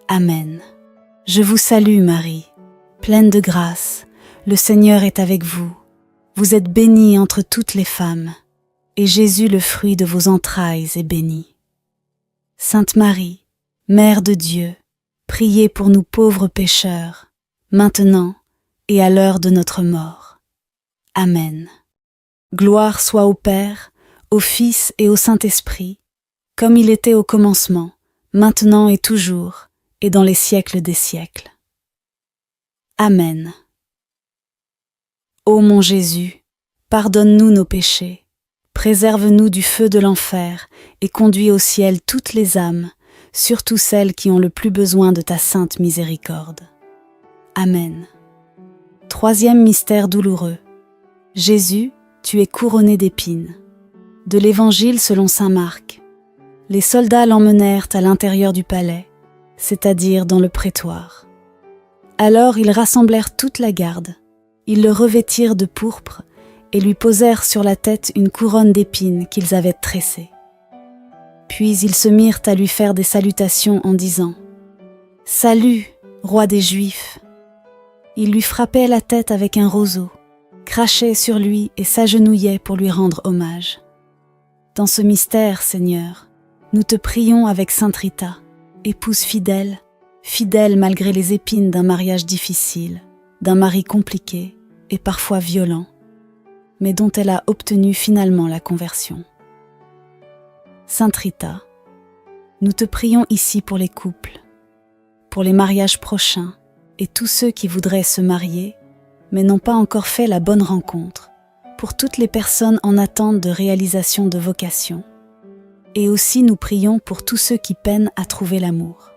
Amen. Je vous salue Marie, pleine de grâce, le Seigneur est avec vous. Vous êtes bénie entre toutes les femmes, et Jésus, le fruit de vos entrailles, est béni. Sainte Marie, Mère de Dieu, priez pour nous pauvres pécheurs, maintenant et à l'heure de notre mort. Amen. Gloire soit au Père, au Fils et au Saint-Esprit, comme il était au commencement, maintenant et toujours, et dans les siècles des siècles. Amen. Ô mon Jésus, pardonne-nous nos péchés, préserve-nous du feu de l'enfer et conduis au ciel toutes les âmes, surtout celles qui ont le plus besoin de ta sainte miséricorde. Amen. Troisième mystère douloureux. Jésus, tu es couronné d'épines. De l'Évangile selon saint Marc. Les soldats l'emmenèrent à l'intérieur du palais, c'est-à-dire dans le prétoire. Alors ils rassemblèrent toute la garde. Ils le revêtirent de pourpre et lui posèrent sur la tête une couronne d'épines qu'ils avaient tressée. Puis ils se mirent à lui faire des salutations en disant « Salut, roi des Juifs !» Ils lui frappaient la tête avec un roseau, crachaient sur lui et s'agenouillaient pour lui rendre hommage. Dans ce mystère, Seigneur, nous te prions avec Sainte Rita, épouse fidèle, fidèle malgré les épines d'un mariage difficile, d'un mari compliqué et parfois violent, mais dont elle a obtenu finalement la conversion. Sainte Rita, nous te prions ici pour les couples, pour les mariages prochains et tous ceux qui voudraient se marier, mais n'ont pas encore fait la bonne rencontre, pour toutes les personnes en attente de réalisation de vocation. Et aussi nous prions pour tous ceux qui peinent à trouver l'amour.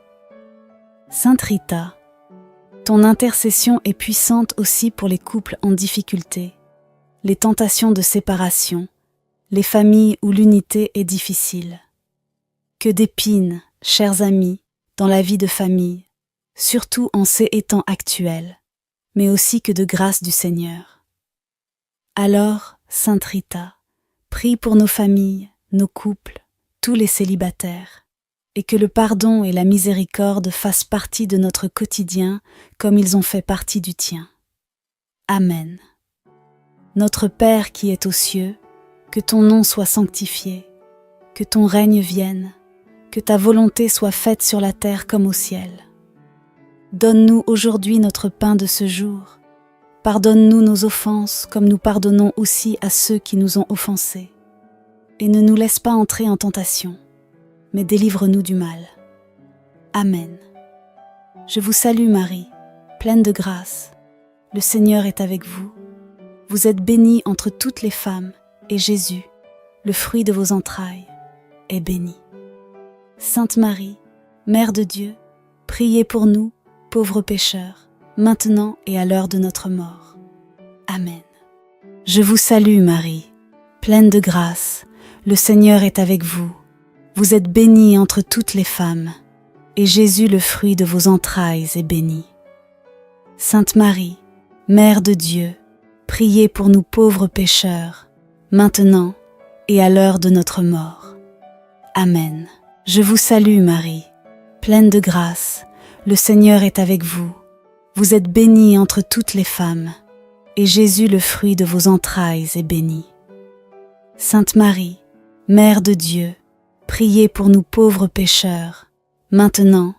Sainte Rita, ton intercession est puissante aussi pour les couples en difficulté, les tentations de séparation, les familles où l'unité est difficile. Que d'épines, chers amis, dans la vie de famille, surtout en ces temps actuels, mais aussi que de grâce du Seigneur. Alors, Sainte Rita, prie pour nos familles, nos couples, tous les célibataires, et que le pardon et la miséricorde fassent partie de notre quotidien comme ils ont fait partie du tien. Amen. Notre Père qui es aux cieux, que ton nom soit sanctifié, que ton règne vienne, que ta volonté soit faite sur la terre comme au ciel. Donne-nous aujourd'hui notre pain de ce jour. Pardonne-nous nos offenses comme nous pardonnons aussi à ceux qui nous ont offensés. Et ne nous laisse pas entrer en tentation, mais délivre-nous du mal. Amen. Je vous salue Marie, pleine de grâce. Le Seigneur est avec vous. Vous êtes bénie entre toutes les femmes, et Jésus, le fruit de vos entrailles, est béni. Sainte Marie, Mère de Dieu, priez pour nous, pauvres pécheurs, maintenant et à l'heure de notre mort. Amen. Je vous salue Marie, pleine de grâce, le Seigneur est avec vous. Vous êtes bénie entre toutes les femmes, et Jésus, le fruit de vos entrailles, est béni. Sainte Marie, Mère de Dieu, priez pour nous pauvres pécheurs, maintenant et à l'heure de notre mort. Amen. Je vous salue Marie, pleine de grâce, le Seigneur est avec vous. Vous êtes bénie entre toutes les femmes, et Jésus, le fruit de vos entrailles, est béni. Sainte Marie, Mère de Dieu, priez pour nous pauvres pécheurs, maintenant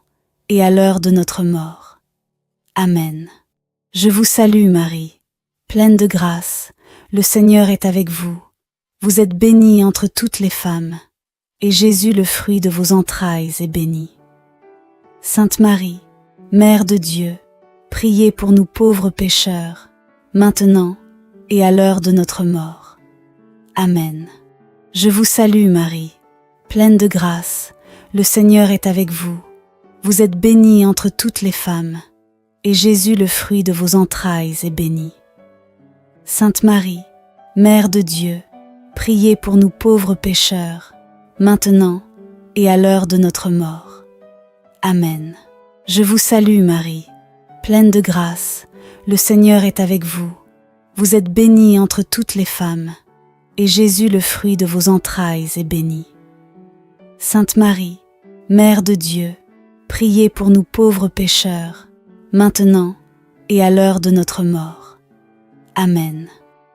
et à l'heure de notre mort. Amen. Je vous salue Marie, pleine de grâce, le Seigneur est avec vous. Vous êtes bénie entre toutes les femmes, et Jésus, le fruit de vos entrailles, est béni. Sainte Marie, Mère de Dieu, priez pour nous pauvres pécheurs, maintenant et à l'heure de notre mort. Amen. Je vous salue Marie, pleine de grâce, le Seigneur est avec vous. Vous êtes bénie entre toutes les femmes, et Jésus, le fruit de vos entrailles, est béni. Sainte Marie, Mère de Dieu, priez pour nous pauvres pécheurs, maintenant et à l'heure de notre mort. Amen. Je vous salue Marie, pleine de grâce, le Seigneur est avec vous. Vous êtes bénie entre toutes les femmes, et Jésus, le fruit de vos entrailles, est béni. Sainte Marie, Mère de Dieu, priez pour nous pauvres pécheurs, maintenant et à l'heure de notre mort. Amen.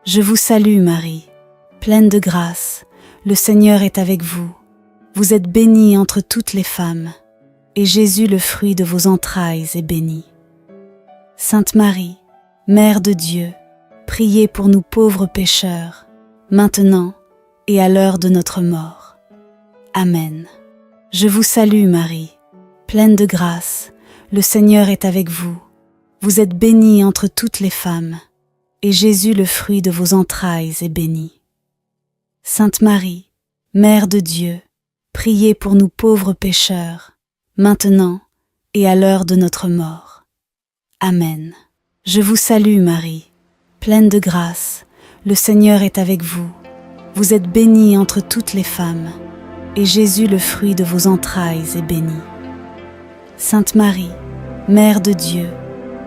Je vous salue Marie, pleine de grâce, le Seigneur est avec vous. Vous êtes bénie entre toutes les femmes, et Jésus, le fruit de vos entrailles, est béni. Sainte Marie, Mère de Dieu, priez pour nous pauvres pécheurs, maintenant et à l'heure de notre mort. Amen. Je vous salue Marie, pleine de grâce, le Seigneur est avec vous. Vous êtes bénie entre toutes les femmes, et Jésus, le fruit de vos entrailles, est béni. Sainte Marie, Mère de Dieu, priez pour nous pauvres pécheurs, maintenant et à l'heure de notre mort. Amen. Je vous salue Marie, pleine de grâce, le Seigneur est avec vous. Vous êtes bénie entre toutes les femmes, et Jésus, le fruit de vos entrailles, est béni. Sainte Marie, Mère de Dieu,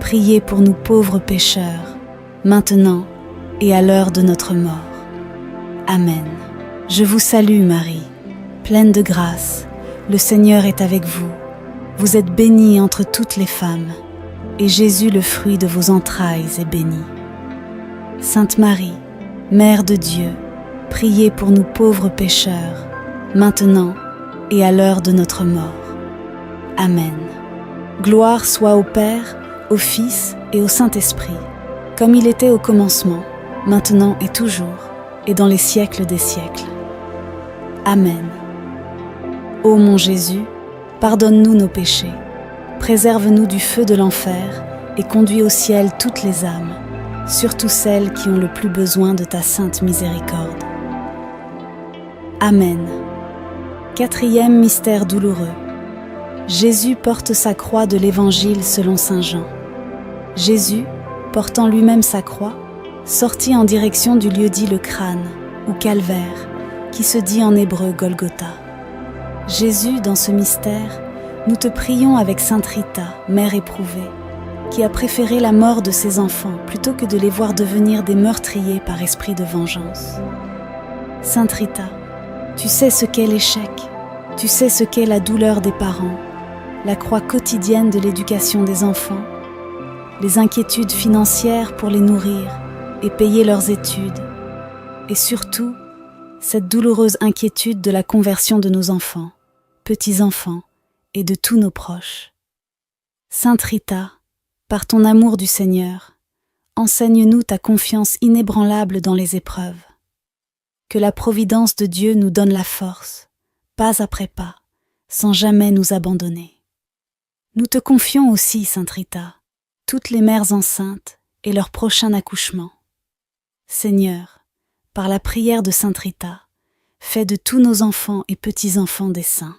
priez pour nous pauvres pécheurs, maintenant et à l'heure de notre mort. Amen. Je vous salue Marie, pleine de grâce, le Seigneur est avec vous. Vous êtes bénie entre toutes les femmes, et Jésus, le fruit de vos entrailles, est béni. Sainte Marie, Mère de Dieu, priez pour nous pauvres pécheurs, maintenant et à l'heure de notre mort. Amen. Gloire soit au Père, au Fils et au Saint-Esprit, comme il était au commencement, maintenant et toujours, et dans les siècles des siècles. Amen. Ô mon Jésus, pardonne-nous nos péchés, préserve-nous du feu de l'enfer et conduis au ciel toutes les âmes, surtout celles qui ont le plus besoin de ta sainte miséricorde. Amen. Quatrième mystère douloureux. Jésus porte sa croix de l'Évangile selon saint Jean. Jésus, portant lui-même sa croix, sortit en direction du lieu-dit le crâne, ou calvaire, qui se dit en hébreu Golgotha. Jésus, dans ce mystère, nous te prions avec sainte Rita, mère éprouvée, qui a préféré la mort de ses enfants plutôt que de les voir devenir des meurtriers par esprit de vengeance. Sainte Rita, tu sais ce qu'est l'échec, tu sais ce qu'est la douleur des parents, la croix quotidienne de l'éducation des enfants, les inquiétudes financières pour les nourrir et payer leurs études, et surtout, cette douloureuse inquiétude de la conversion de nos enfants, petits-enfants et de tous nos proches. Sainte Rita, par ton amour du Seigneur, enseigne-nous ta confiance inébranlable dans les épreuves. Que la providence de Dieu nous donne la force, pas après pas, sans jamais nous abandonner. Nous te confions aussi, Sainte Rita, toutes les mères enceintes et leur prochain accouchement. Seigneur, par la prière de Sainte Rita, fais de tous nos enfants et petits-enfants des saints.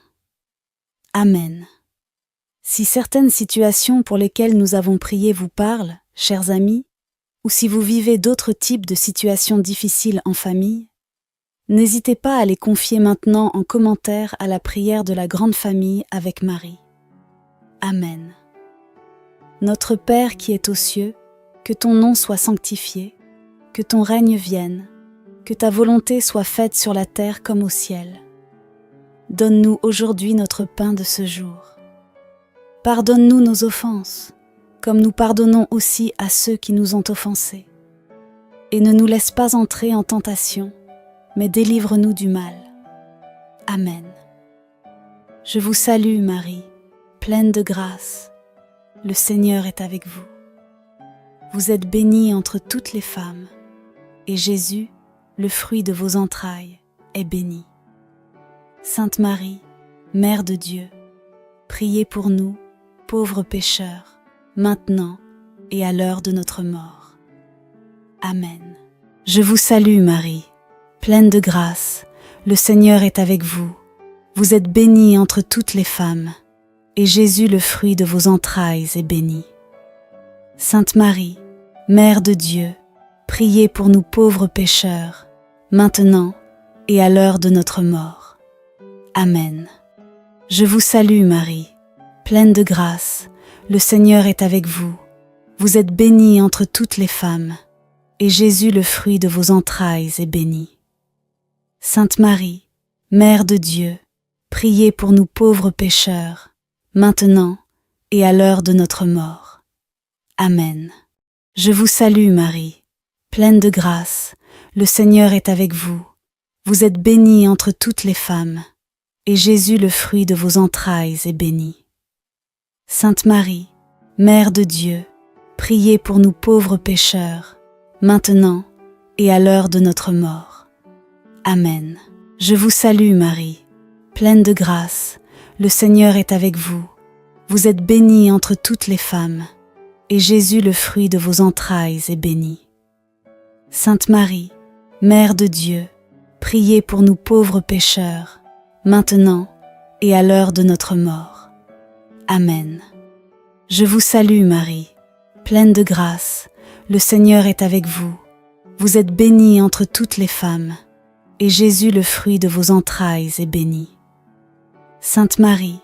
Amen. Si certaines situations pour lesquelles nous avons prié vous parlent, chers amis, ou si vous vivez d'autres types de situations difficiles en famille, n'hésitez pas à les confier maintenant en commentaire à la prière de la grande famille avec Marie. Amen. Notre Père qui es aux cieux, que ton nom soit sanctifié, que ton règne vienne, que ta volonté soit faite sur la terre comme au ciel. Donne-nous aujourd'hui notre pain de ce jour. Pardonne-nous nos offenses, comme nous pardonnons aussi à ceux qui nous ont offensés. Et ne nous laisse pas entrer en tentation, mais délivre-nous du mal. Amen. Je vous salue Marie, pleine de grâce. Le Seigneur est avec vous. Vous êtes bénie entre toutes les femmes, et Jésus, le fruit de vos entrailles, est béni. Sainte Marie, Mère de Dieu, priez pour nous, pauvres pécheurs, maintenant et à l'heure de notre mort. Amen. Je vous salue Marie, pleine de grâce, le Seigneur est avec vous. Vous êtes bénie entre toutes les femmes, et Jésus, le fruit de vos entrailles, est béni. Sainte Marie, Mère de Dieu, priez pour nous pauvres pécheurs, maintenant et à l'heure de notre mort. Amen. Je vous salue Marie, pleine de grâce, le Seigneur est avec vous. Vous êtes bénie entre toutes les femmes, et Jésus, le fruit de vos entrailles, est béni. Sainte Marie, Mère de Dieu, priez pour nous pauvres pécheurs, maintenant et à l'heure de notre mort. Amen. Je vous salue Marie, pleine de grâce, le Seigneur est avec vous. Vous êtes bénie entre toutes les femmes, et Jésus, le fruit de vos entrailles, est béni. Sainte Marie, Mère de Dieu, priez pour nous pauvres pécheurs, maintenant et à l'heure de notre mort. Amen. Je vous salue Marie, pleine de grâce, le Seigneur est avec vous. Vous êtes bénie entre toutes les femmes, et Jésus, le fruit de vos entrailles, est béni. Sainte Marie, Mère de Dieu, priez pour nous pauvres pécheurs, maintenant et à l'heure de notre mort. Amen. Je vous salue Marie, pleine de grâce, le Seigneur est avec vous. Vous êtes bénie entre toutes les femmes, et Jésus, le fruit de vos entrailles, est béni. Sainte Marie,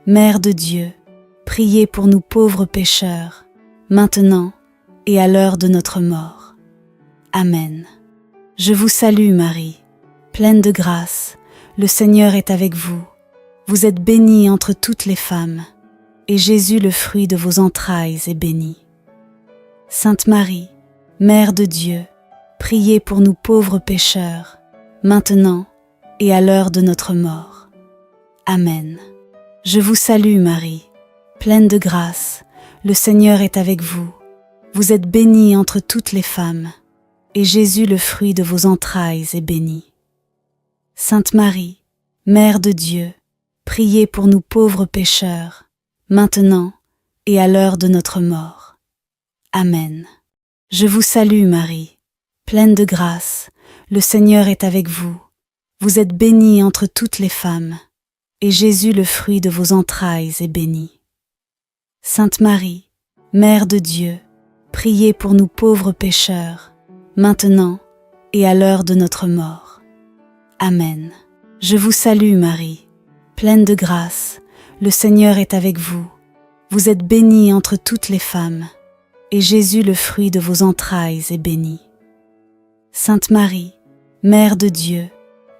Mère de Dieu, priez pour nous pauvres pécheurs, maintenant et à l'heure de notre mort. Amen. Je vous salue Marie, pleine de grâce, le Seigneur est avec vous. Vous êtes bénie entre toutes les femmes, et Jésus, le fruit de vos entrailles, est béni. Sainte Marie, Mère de Dieu, priez pour nous pauvres pécheurs, maintenant et à l'heure de notre mort. Amen. Je vous salue Marie, pleine de grâce, le Seigneur est avec vous. Vous êtes bénie entre toutes les femmes, et Jésus, le fruit de vos entrailles, est béni. Sainte Marie, Mère de Dieu, priez pour nous pauvres pécheurs, maintenant et à l'heure de notre mort. Amen. Je vous salue Marie, pleine de grâce, le Seigneur est avec vous. Vous êtes bénie entre toutes les femmes, et Jésus, le fruit de vos entrailles, est béni. Sainte Marie, Mère de Dieu, priez pour nous pauvres pécheurs, maintenant et à l'heure de notre mort. Amen. Je vous salue Marie, pleine de grâce, le Seigneur est avec vous. Vous êtes bénie entre toutes les femmes, et Jésus, le fruit de vos entrailles, est béni. Sainte Marie, Mère de Dieu,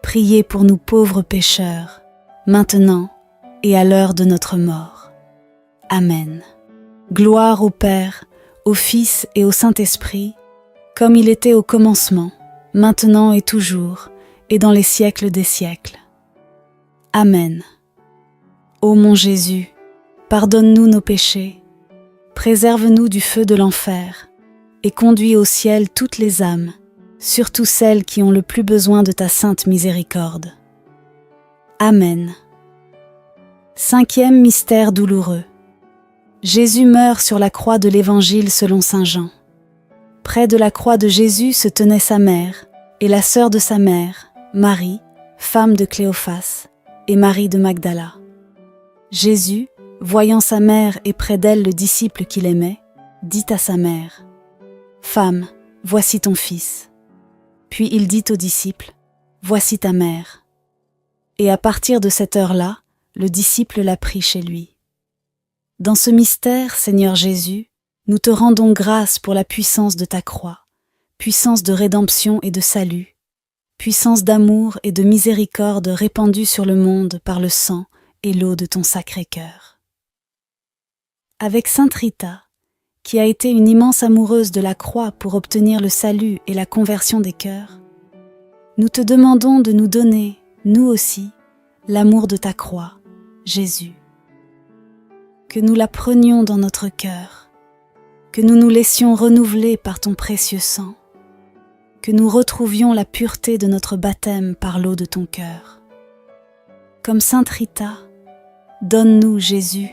priez pour nous pauvres pécheurs, maintenant et à l'heure de notre mort. Amen. Gloire au Père, au Fils et au Saint-Esprit, comme il était au commencement, maintenant et toujours, et dans les siècles des siècles. Amen. Ô mon Jésus, pardonne-nous nos péchés, préserve-nous du feu de l'enfer, et conduis au ciel toutes les âmes, surtout celles qui ont le plus besoin de ta sainte miséricorde. Amen. Cinquième mystère douloureux. Jésus meurt sur la croix de l'Évangile selon saint Jean. Près de la croix de Jésus se tenait sa mère, et la sœur de sa mère, Marie, femme de Cléophas, et Marie de Magdala. Jésus, voyant sa mère et près d'elle le disciple qu'il aimait, dit à sa mère, « Femme, voici ton fils. » Puis il dit au disciple, « Voici ta mère. » Et à partir de cette heure-là, le disciple l'a pris chez lui. Dans ce mystère, Seigneur Jésus, nous te rendons grâce pour la puissance de ta croix, puissance de rédemption et de salut, puissance d'amour et de miséricorde répandue sur le monde par le sang et l'eau de ton Sacré-Cœur. Avec Sainte Rita, qui a été une immense amoureuse de la croix pour obtenir le salut et la conversion des cœurs, nous te demandons de nous donner, nous aussi, l'amour de ta croix, Jésus. Que nous la prenions dans notre cœur, que nous nous laissions renouveler par ton précieux sang, que nous retrouvions la pureté de notre baptême par l'eau de ton cœur. Comme Sainte Rita, donne-nous, Jésus,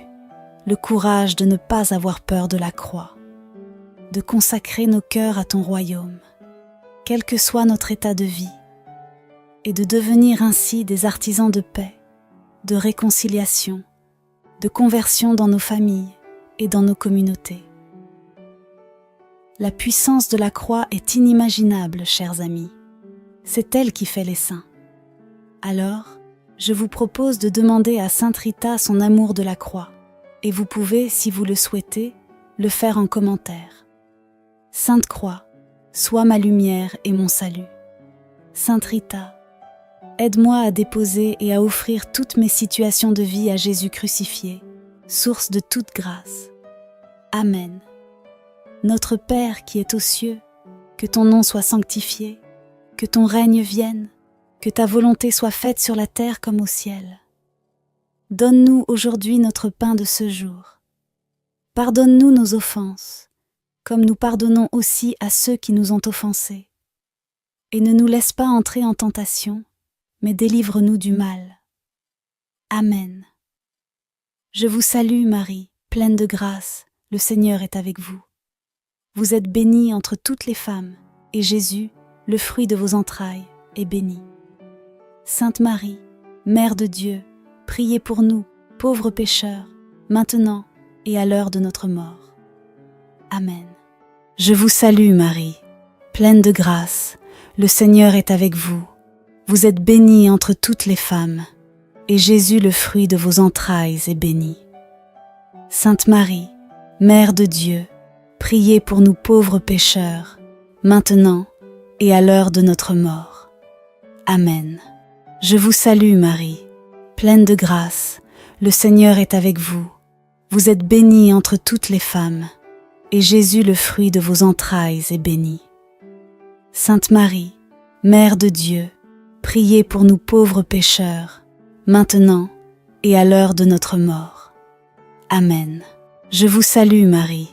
le courage de ne pas avoir peur de la croix, de consacrer nos cœurs à ton royaume, quel que soit notre état de vie, et de devenir ainsi des artisans de paix, de réconciliation, de conversion dans nos familles et dans nos communautés. La puissance de la croix est inimaginable, chers amis. C'est elle qui fait les saints. Alors, je vous propose de demander à Sainte Rita son amour de la croix, et vous pouvez, si vous le souhaitez, le faire en commentaire. Sainte Croix, sois ma lumière et mon salut. Sainte Rita, aide-moi à déposer et à offrir toutes mes situations de vie à Jésus crucifié, source de toute grâce. Amen. Notre Père qui es aux cieux, que ton nom soit sanctifié, que ton règne vienne, que ta volonté soit faite sur la terre comme au ciel. Donne-nous aujourd'hui notre pain de ce jour. Pardonne-nous nos offenses, comme nous pardonnons aussi à ceux qui nous ont offensés. Et ne nous laisse pas entrer en tentation, mais délivre-nous du mal. Amen. Je vous salue Marie, pleine de grâce, le Seigneur est avec vous. Vous êtes bénie entre toutes les femmes, et Jésus, le fruit de vos entrailles, est béni. Sainte Marie, Mère de Dieu, priez pour nous, pauvres pécheurs, maintenant et à l'heure de notre mort. Amen. Je vous salue Marie, pleine de grâce, le Seigneur est avec vous. Vous êtes bénie entre toutes les femmes, et Jésus, le fruit de vos entrailles, est béni. Sainte Marie, Mère de Dieu, priez pour nous pauvres pécheurs, maintenant et à l'heure de notre mort. Amen. Je vous salue Marie, pleine de grâce, le Seigneur est avec vous. Vous êtes bénie entre toutes les femmes, et Jésus, le fruit de vos entrailles, est béni. Sainte Marie, Mère de Dieu, priez pour nous pauvres pécheurs, maintenant et à l'heure de notre mort. Amen. Je vous salue Marie,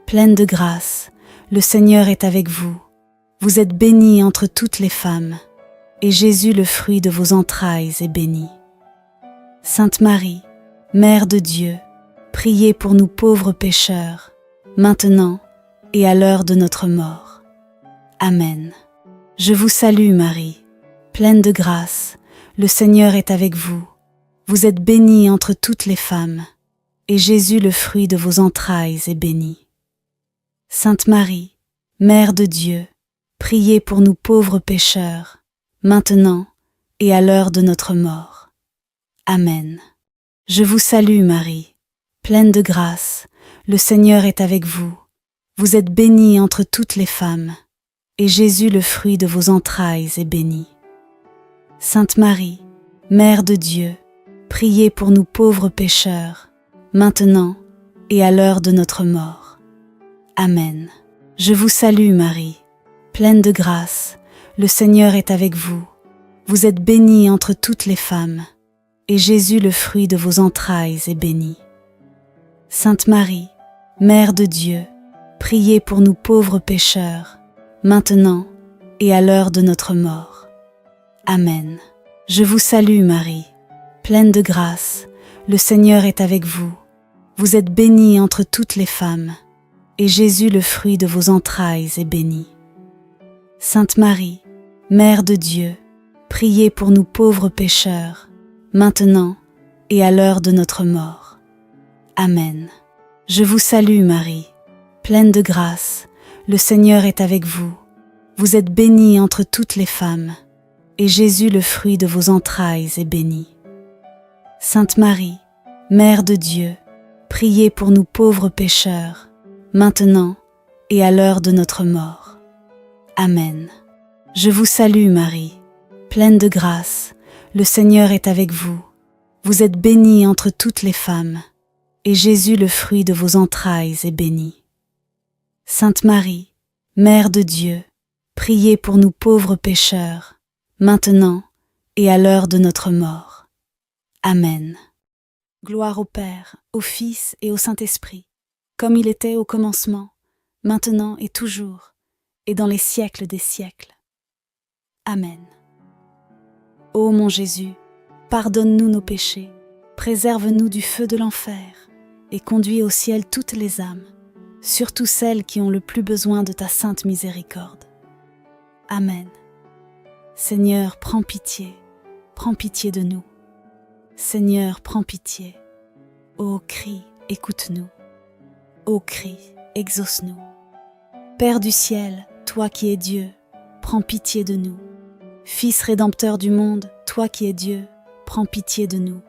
pleine de grâce, le Seigneur est avec vous. Vous êtes bénie entre toutes les femmes, et Jésus, le fruit de vos entrailles, est béni. Sainte Marie, Mère de Dieu, priez pour nous pauvres pécheurs, maintenant et à l'heure de notre mort. Amen. Je vous salue Marie, pleine de grâce, le Seigneur est avec vous. Vous êtes bénie entre toutes les femmes, et Jésus, le fruit de vos entrailles, est béni. Sainte Marie, Mère de Dieu, priez pour nous pauvres pécheurs, maintenant et à l'heure de notre mort. Amen. Je vous salue Marie, pleine de grâce, le Seigneur est avec vous. Vous êtes bénie entre toutes les femmes, et Jésus, le fruit de vos entrailles, est béni. Sainte Marie, Mère de Dieu, priez pour nous pauvres pécheurs, maintenant et à l'heure de notre mort. Amen. Je vous salue Marie, pleine de grâce, le Seigneur est avec vous. Vous êtes bénie entre toutes les femmes, et Jésus, le fruit de vos entrailles, est béni. Sainte Marie, Mère de Dieu, priez pour nous pauvres pécheurs, maintenant et à l'heure de notre mort. Amen. Je vous salue Marie, pleine de grâce, le Seigneur est avec vous. Vous êtes bénie entre toutes les femmes, et Jésus, le fruit de vos entrailles, est béni. Sainte Marie, Mère de Dieu, priez pour nous pauvres pécheurs, maintenant et à l'heure de notre mort. Amen. Je vous salue Marie, pleine de grâce, le Seigneur est avec vous. Vous êtes bénie entre toutes les femmes, et Jésus, le fruit de vos entrailles, est béni. Sainte Marie, Mère de Dieu, priez pour nous pauvres pécheurs, maintenant et à l'heure de notre mort. Amen. Je vous salue Marie, pleine de grâce, le Seigneur est avec vous. Vous êtes bénie entre toutes les femmes, et Jésus, le fruit de vos entrailles, est béni. Sainte Marie, Mère de Dieu, priez pour nous pauvres pécheurs, maintenant et à l'heure de notre mort. Amen. Gloire au Père, au Fils et au Saint-Esprit, comme il était au commencement, maintenant et toujours, et dans les siècles des siècles. Amen. Ô mon Jésus, pardonne-nous nos péchés, préserve-nous du feu de l'enfer, et conduis au ciel toutes les âmes, surtout celles qui ont le plus besoin de ta sainte miséricorde. Amen. Seigneur, prends pitié de nous. Seigneur, prends pitié. Ô cri, écoute-nous. Ô cri, exauce-nous. Père du ciel, toi qui es Dieu, prends pitié de nous. Fils rédempteur du monde, toi qui es Dieu, prends pitié de nous.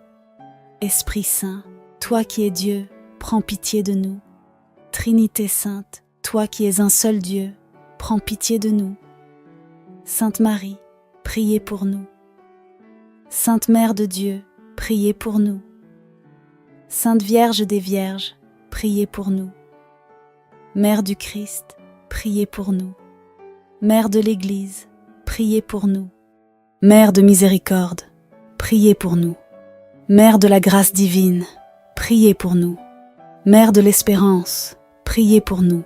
Esprit Saint, toi qui es Dieu, prends pitié de nous. Trinité sainte, toi qui es un seul Dieu, prends pitié de nous. Sainte Marie, priez pour nous. Sainte Mère de Dieu, priez pour nous. Sainte Vierge des Vierges, priez pour nous. Mère du Christ, priez pour nous. Mère de l'Église, priez pour nous. Mère de miséricorde, priez pour nous. Mère de la grâce divine, priez pour nous. Mère de l'espérance, priez pour nous.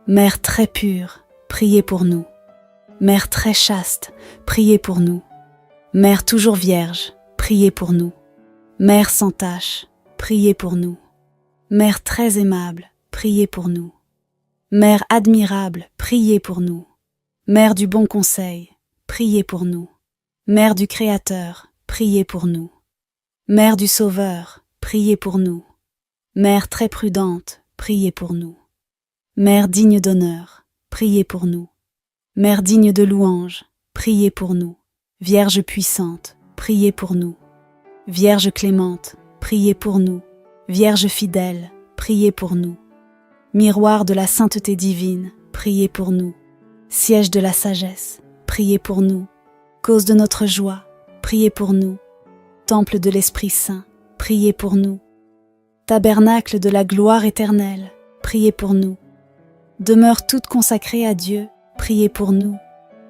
Mère très pure, priez pour nous. Mère très chaste, priez pour nous. Mère toujours vierge, priez pour nous. Mère sans tache, priez pour nous. Mère très aimable, priez pour nous. Mère admirable, priez pour nous. Mère du bon conseil, priez pour nous. Mère du Créateur, priez pour nous. Mère du Sauveur, priez pour nous. Mère très prudente, priez pour nous. Mère digne d'honneur, priez pour nous. Mère digne de louange, priez pour nous. Vierge puissante, priez pour nous. Vierge clémente, priez pour nous. Vierge fidèle, priez pour nous. Miroir de la sainteté divine, priez pour nous. Siège de la sagesse, priez pour nous. Cause de notre joie, priez pour nous. Temple de l'Esprit Saint, priez pour nous. Tabernacle de la gloire éternelle, priez pour nous. Demeure toute consacrée à Dieu, priez pour nous.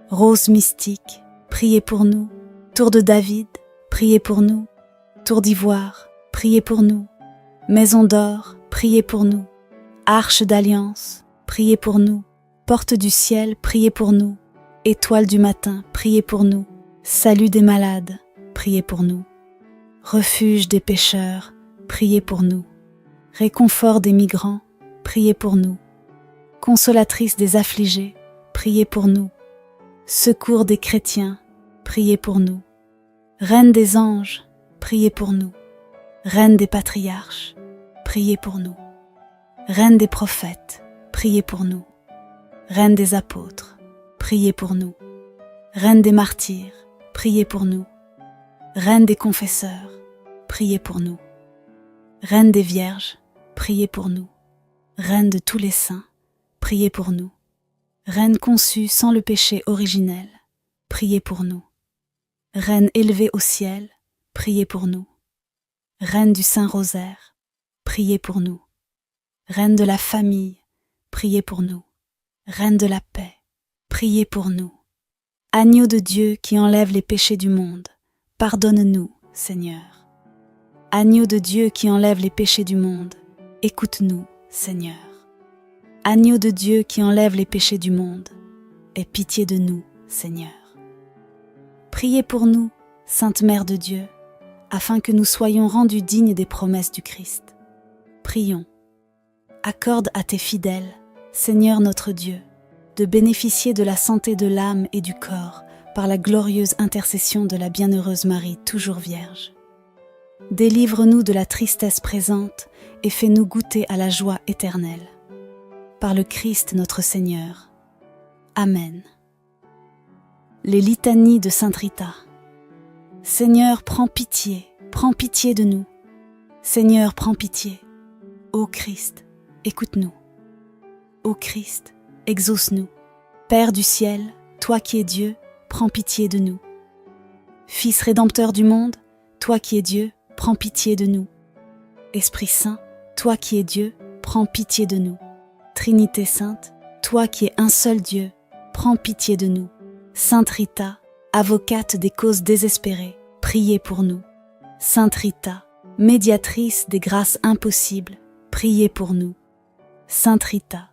Rose mystique, priez pour nous. Tour de David, priez pour nous. Tour d'ivoire, priez pour nous. Maison d'or, priez pour nous. Arche d'alliance, priez pour nous. Porte du ciel, priez pour nous. Étoile du matin, priez pour nous. Salut des malades, priez pour nous. Refuge des pécheurs, priez pour nous. Réconfort des migrants, priez pour nous. consolatrice des affligés, priez pour nous. Secours des chrétiens, priez pour nous. Reine des anges, priez pour nous. Reine des patriarches, priez pour nous. Reine des prophètes, priez pour nous. Reine des apôtres, priez pour nous. Reine des martyrs, priez pour nous. Reine des confesseurs, priez pour nous. Reine des vierges, priez pour nous. Reine de tous les saints, priez pour nous. Reine conçue sans le péché originel, priez pour nous. Reine élevée au ciel, priez pour nous. Reine du Saint-Rosaire, priez pour nous. Reine de la famille, priez pour nous. Reine de la paix, priez pour nous. Agneau de Dieu qui enlève les péchés du monde, pardonne-nous, Seigneur. Agneau de Dieu qui enlève les péchés du monde, écoute-nous, Seigneur. Agneau de Dieu qui enlève les péchés du monde, aie pitié de nous, Seigneur. Priez pour nous, Sainte Mère de Dieu, afin que nous soyons rendus dignes des promesses du Christ. Prions. Accorde à tes fidèles, Seigneur notre Dieu, de bénéficier de la santé de l'âme et du corps par la glorieuse intercession de la bienheureuse Marie, toujours Vierge. Délivre-nous de la tristesse présente et fais-nous goûter à la joie éternelle. Par le Christ notre Seigneur. Amen. Les litanies de Sainte Rita. Seigneur, prends pitié de nous. Seigneur, prends pitié. Ô Christ, écoute-nous. Ô Christ, exauce-nous. Père du ciel, toi qui es Dieu, prends pitié de nous. Fils rédempteur du monde, toi qui es Dieu, prends pitié de nous. Esprit Saint, toi qui es Dieu, prends pitié de nous. Trinité Sainte, toi qui es un seul Dieu, prends pitié de nous. Sainte Rita, avocate des causes désespérées, priez pour nous. Sainte Rita, médiatrice des grâces impossibles, priez pour nous. Sainte Rita,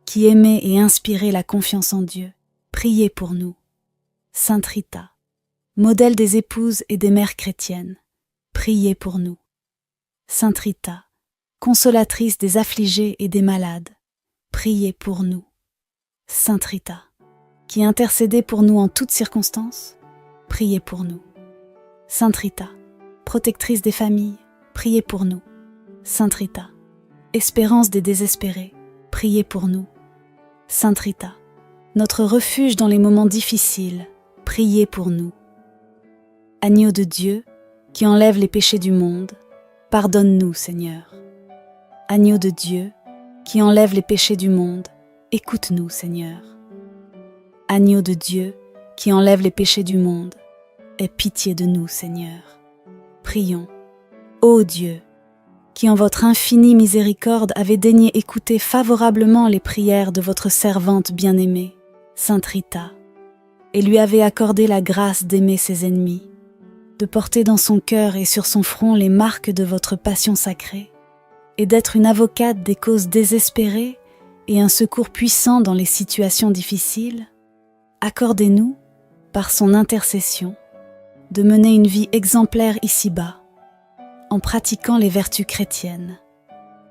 qui aimait et inspirait la confiance en Dieu, priez pour nous. Sainte Rita, modèle des épouses et des mères chrétiennes, priez pour nous. Sainte Rita, consolatrice des affligés et des malades, priez pour nous. Sainte Rita, qui intercédait pour nous en toutes circonstances, priez pour nous. Sainte Rita, protectrice des familles, priez pour nous. Sainte Rita, espérance des désespérés, priez pour nous. Sainte Rita, notre refuge dans les moments difficiles, priez pour nous. Agneau de Dieu, qui enlève les péchés du monde, pardonne-nous, Seigneur. Agneau de Dieu, qui enlève les péchés du monde, écoute-nous, Seigneur. Agneau de Dieu, qui enlève les péchés du monde, aie pitié de nous, Seigneur. Prions. Ô Dieu, qui en votre infinie miséricorde avez daigné écouter favorablement les prières de votre servante bien-aimée, Sainte Rita, et lui avez accordé la grâce d'aimer ses ennemis, de porter dans son cœur et sur son front les marques de votre passion sacrée, et d'être une avocate des causes désespérées et un secours puissant dans les situations difficiles, accordez-nous, par son intercession, de mener une vie exemplaire ici-bas, en pratiquant les vertus chrétiennes,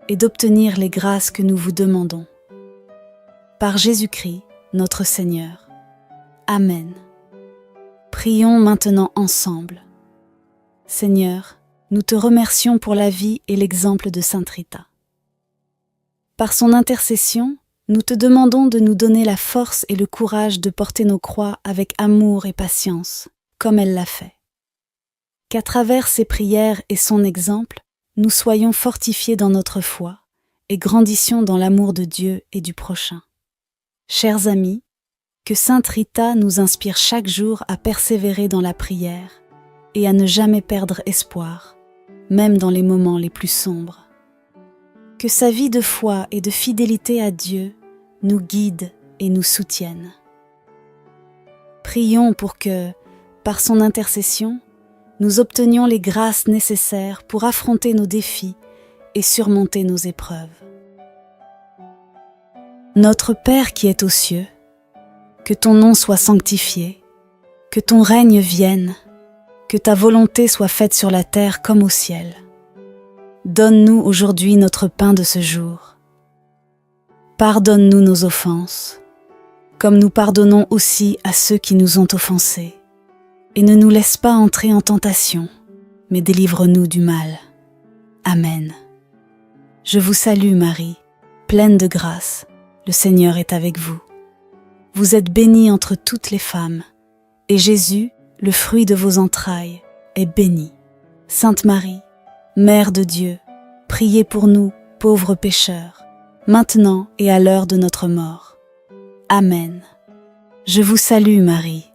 et d'obtenir les grâces que nous vous demandons. Par Jésus-Christ, notre Seigneur. Amen. Prions maintenant ensemble. Seigneur, nous te remercions pour la vie et l'exemple de Sainte Rita. Par son intercession, nous te demandons de nous donner la force et le courage de porter nos croix avec amour et patience, comme elle l'a fait. Qu'à travers ses prières et son exemple, nous soyons fortifiés dans notre foi et grandissions dans l'amour de Dieu et du prochain. Chers amis, que Sainte Rita nous inspire chaque jour à persévérer dans la prière et à ne jamais perdre espoir, même dans les moments les plus sombres. Que sa vie de foi et de fidélité à Dieu nous guide et nous soutienne. Prions pour que, par son intercession, nous obtenions les grâces nécessaires pour affronter nos défis et surmonter nos épreuves. Notre Père qui es aux cieux, que ton nom soit sanctifié, que ton règne vienne, que ta volonté soit faite sur la terre comme au ciel. Donne-nous aujourd'hui notre pain de ce jour. pardonne-nous nos offenses, comme nous pardonnons aussi à ceux qui nous ont offensés. Et ne nous laisse pas entrer en tentation, mais délivre-nous du mal. Amen. Je vous salue Marie, pleine de grâce, le Seigneur est avec vous. Vous êtes bénie entre toutes les femmes, et Jésus, le fruit de vos entrailles, est béni. Sainte Marie, Mère de Dieu, priez pour nous, pauvres pécheurs, maintenant et à l'heure de notre mort. Amen. Je vous salue Marie,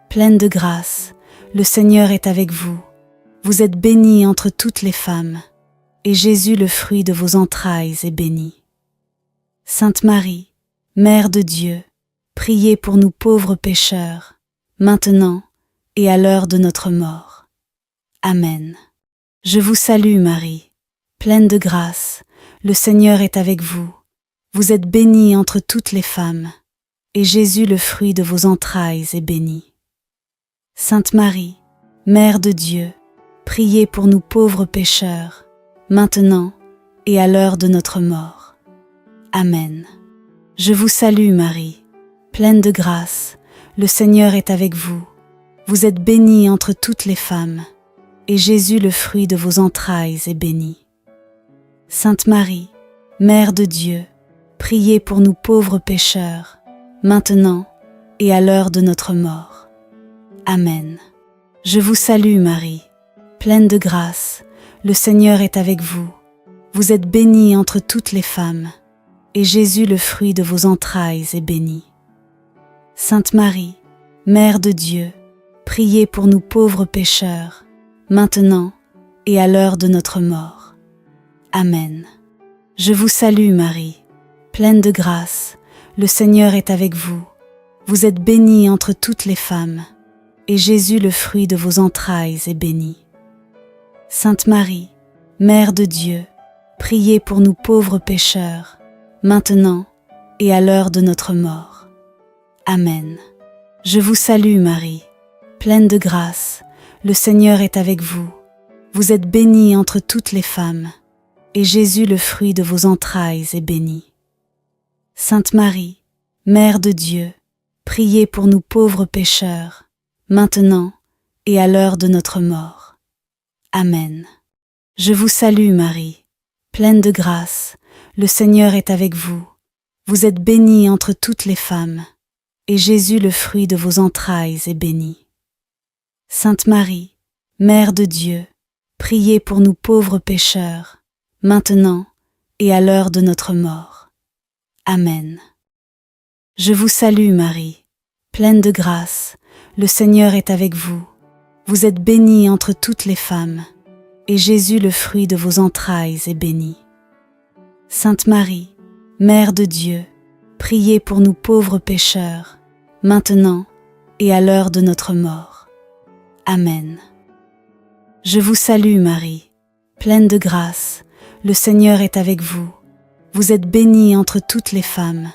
pleine de grâce, le Seigneur est avec vous. Vous êtes bénie entre toutes les femmes, et Jésus, le fruit de vos entrailles, est béni. Sainte Marie, Mère de Dieu, priez pour nous pauvres pécheurs, maintenant et à l'heure de notre mort. Amen. Je vous salue Marie, pleine de grâce, le Seigneur est avec vous. Vous êtes bénie entre toutes les femmes, et Jésus, le fruit de vos entrailles, est béni. Sainte Marie, Mère de Dieu, priez pour nous pauvres pécheurs, maintenant et à l'heure de notre mort. Amen. Je vous salue Marie, pleine de grâce, le Seigneur est avec vous. Vous êtes bénie entre toutes les femmes, et Jésus, le fruit de vos entrailles, est béni. Sainte Marie, Mère de Dieu, priez pour nous pauvres pécheurs, maintenant et à l'heure de notre mort. Amen. Je vous salue Marie, pleine de grâce, le Seigneur est avec vous. Vous êtes bénie entre toutes les femmes, et Jésus, le fruit de vos entrailles, est béni. Sainte Marie, Mère de Dieu, priez pour nous pauvres pécheurs, maintenant et à l'heure de notre mort. Amen. Je vous salue Marie, pleine de grâce, le Seigneur est avec vous. Vous êtes bénie entre toutes les femmes, et Jésus, le fruit de vos entrailles, est béni. Sainte Marie, Mère de Dieu, priez pour nous pauvres pécheurs, maintenant et à l'heure de notre mort. Amen. Je vous salue Marie, pleine de grâce, le Seigneur est avec vous. Vous êtes bénie entre toutes les femmes, et Jésus, le fruit de vos entrailles, est béni. Sainte Marie, Mère de Dieu, priez pour nous pauvres pécheurs, maintenant et à l'heure de notre mort. Amen. Je vous salue Marie, pleine de grâce, le Seigneur est avec vous. Vous êtes bénie entre toutes les femmes, et Jésus, le fruit de vos entrailles, est béni. Sainte Marie, Mère de Dieu, priez pour nous pauvres pécheurs, maintenant et à l'heure de notre mort. Amen. Je vous salue Marie, pleine de grâce, le Seigneur est avec vous. Vous êtes bénie entre toutes les femmes, et Jésus, le fruit de vos entrailles, est béni. Sainte Marie, Mère de Dieu, priez pour nous pauvres pécheurs, maintenant et à l'heure de notre mort. Amen. Je vous salue Marie, pleine de grâce, le Seigneur est avec vous. Vous êtes bénie entre toutes les femmes,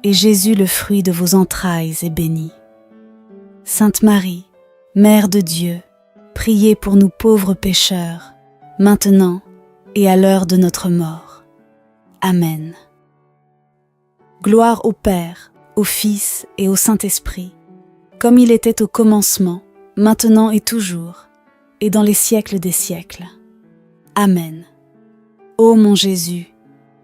et Jésus, le fruit de vos entrailles, est béni. Sainte Marie, Mère de Dieu, priez pour nous pauvres pécheurs, maintenant et à l'heure de notre mort. Amen. Gloire au Père, au Fils et au Saint-Esprit, comme il était au commencement, maintenant et toujours, et dans les siècles des siècles. Amen. Ô mon Jésus,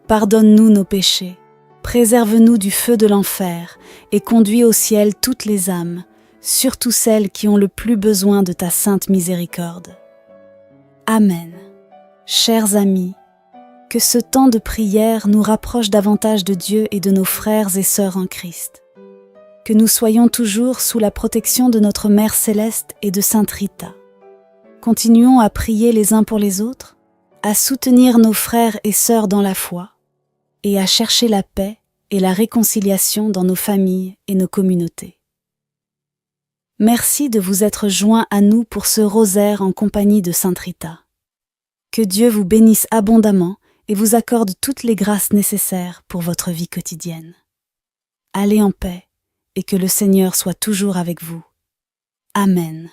pardonne-nous nos péchés, préserve-nous du feu de l'enfer et conduis au ciel toutes les âmes, surtout celles qui ont le plus besoin de ta sainte miséricorde. Amen. Chers amis, que ce temps de prière nous rapproche davantage de Dieu et de nos frères et sœurs en Christ. Que nous soyons toujours sous la protection de notre Mère Céleste et de Sainte Rita. Continuons à prier les uns pour les autres, à soutenir nos frères et sœurs dans la foi, et à chercher la paix et la réconciliation dans nos familles et nos communautés. Merci de vous être joints à nous pour ce rosaire en compagnie de Sainte Rita. Que Dieu vous bénisse abondamment et vous accorde toutes les grâces nécessaires pour votre vie quotidienne. Allez en paix et que le Seigneur soit toujours avec vous. Amen.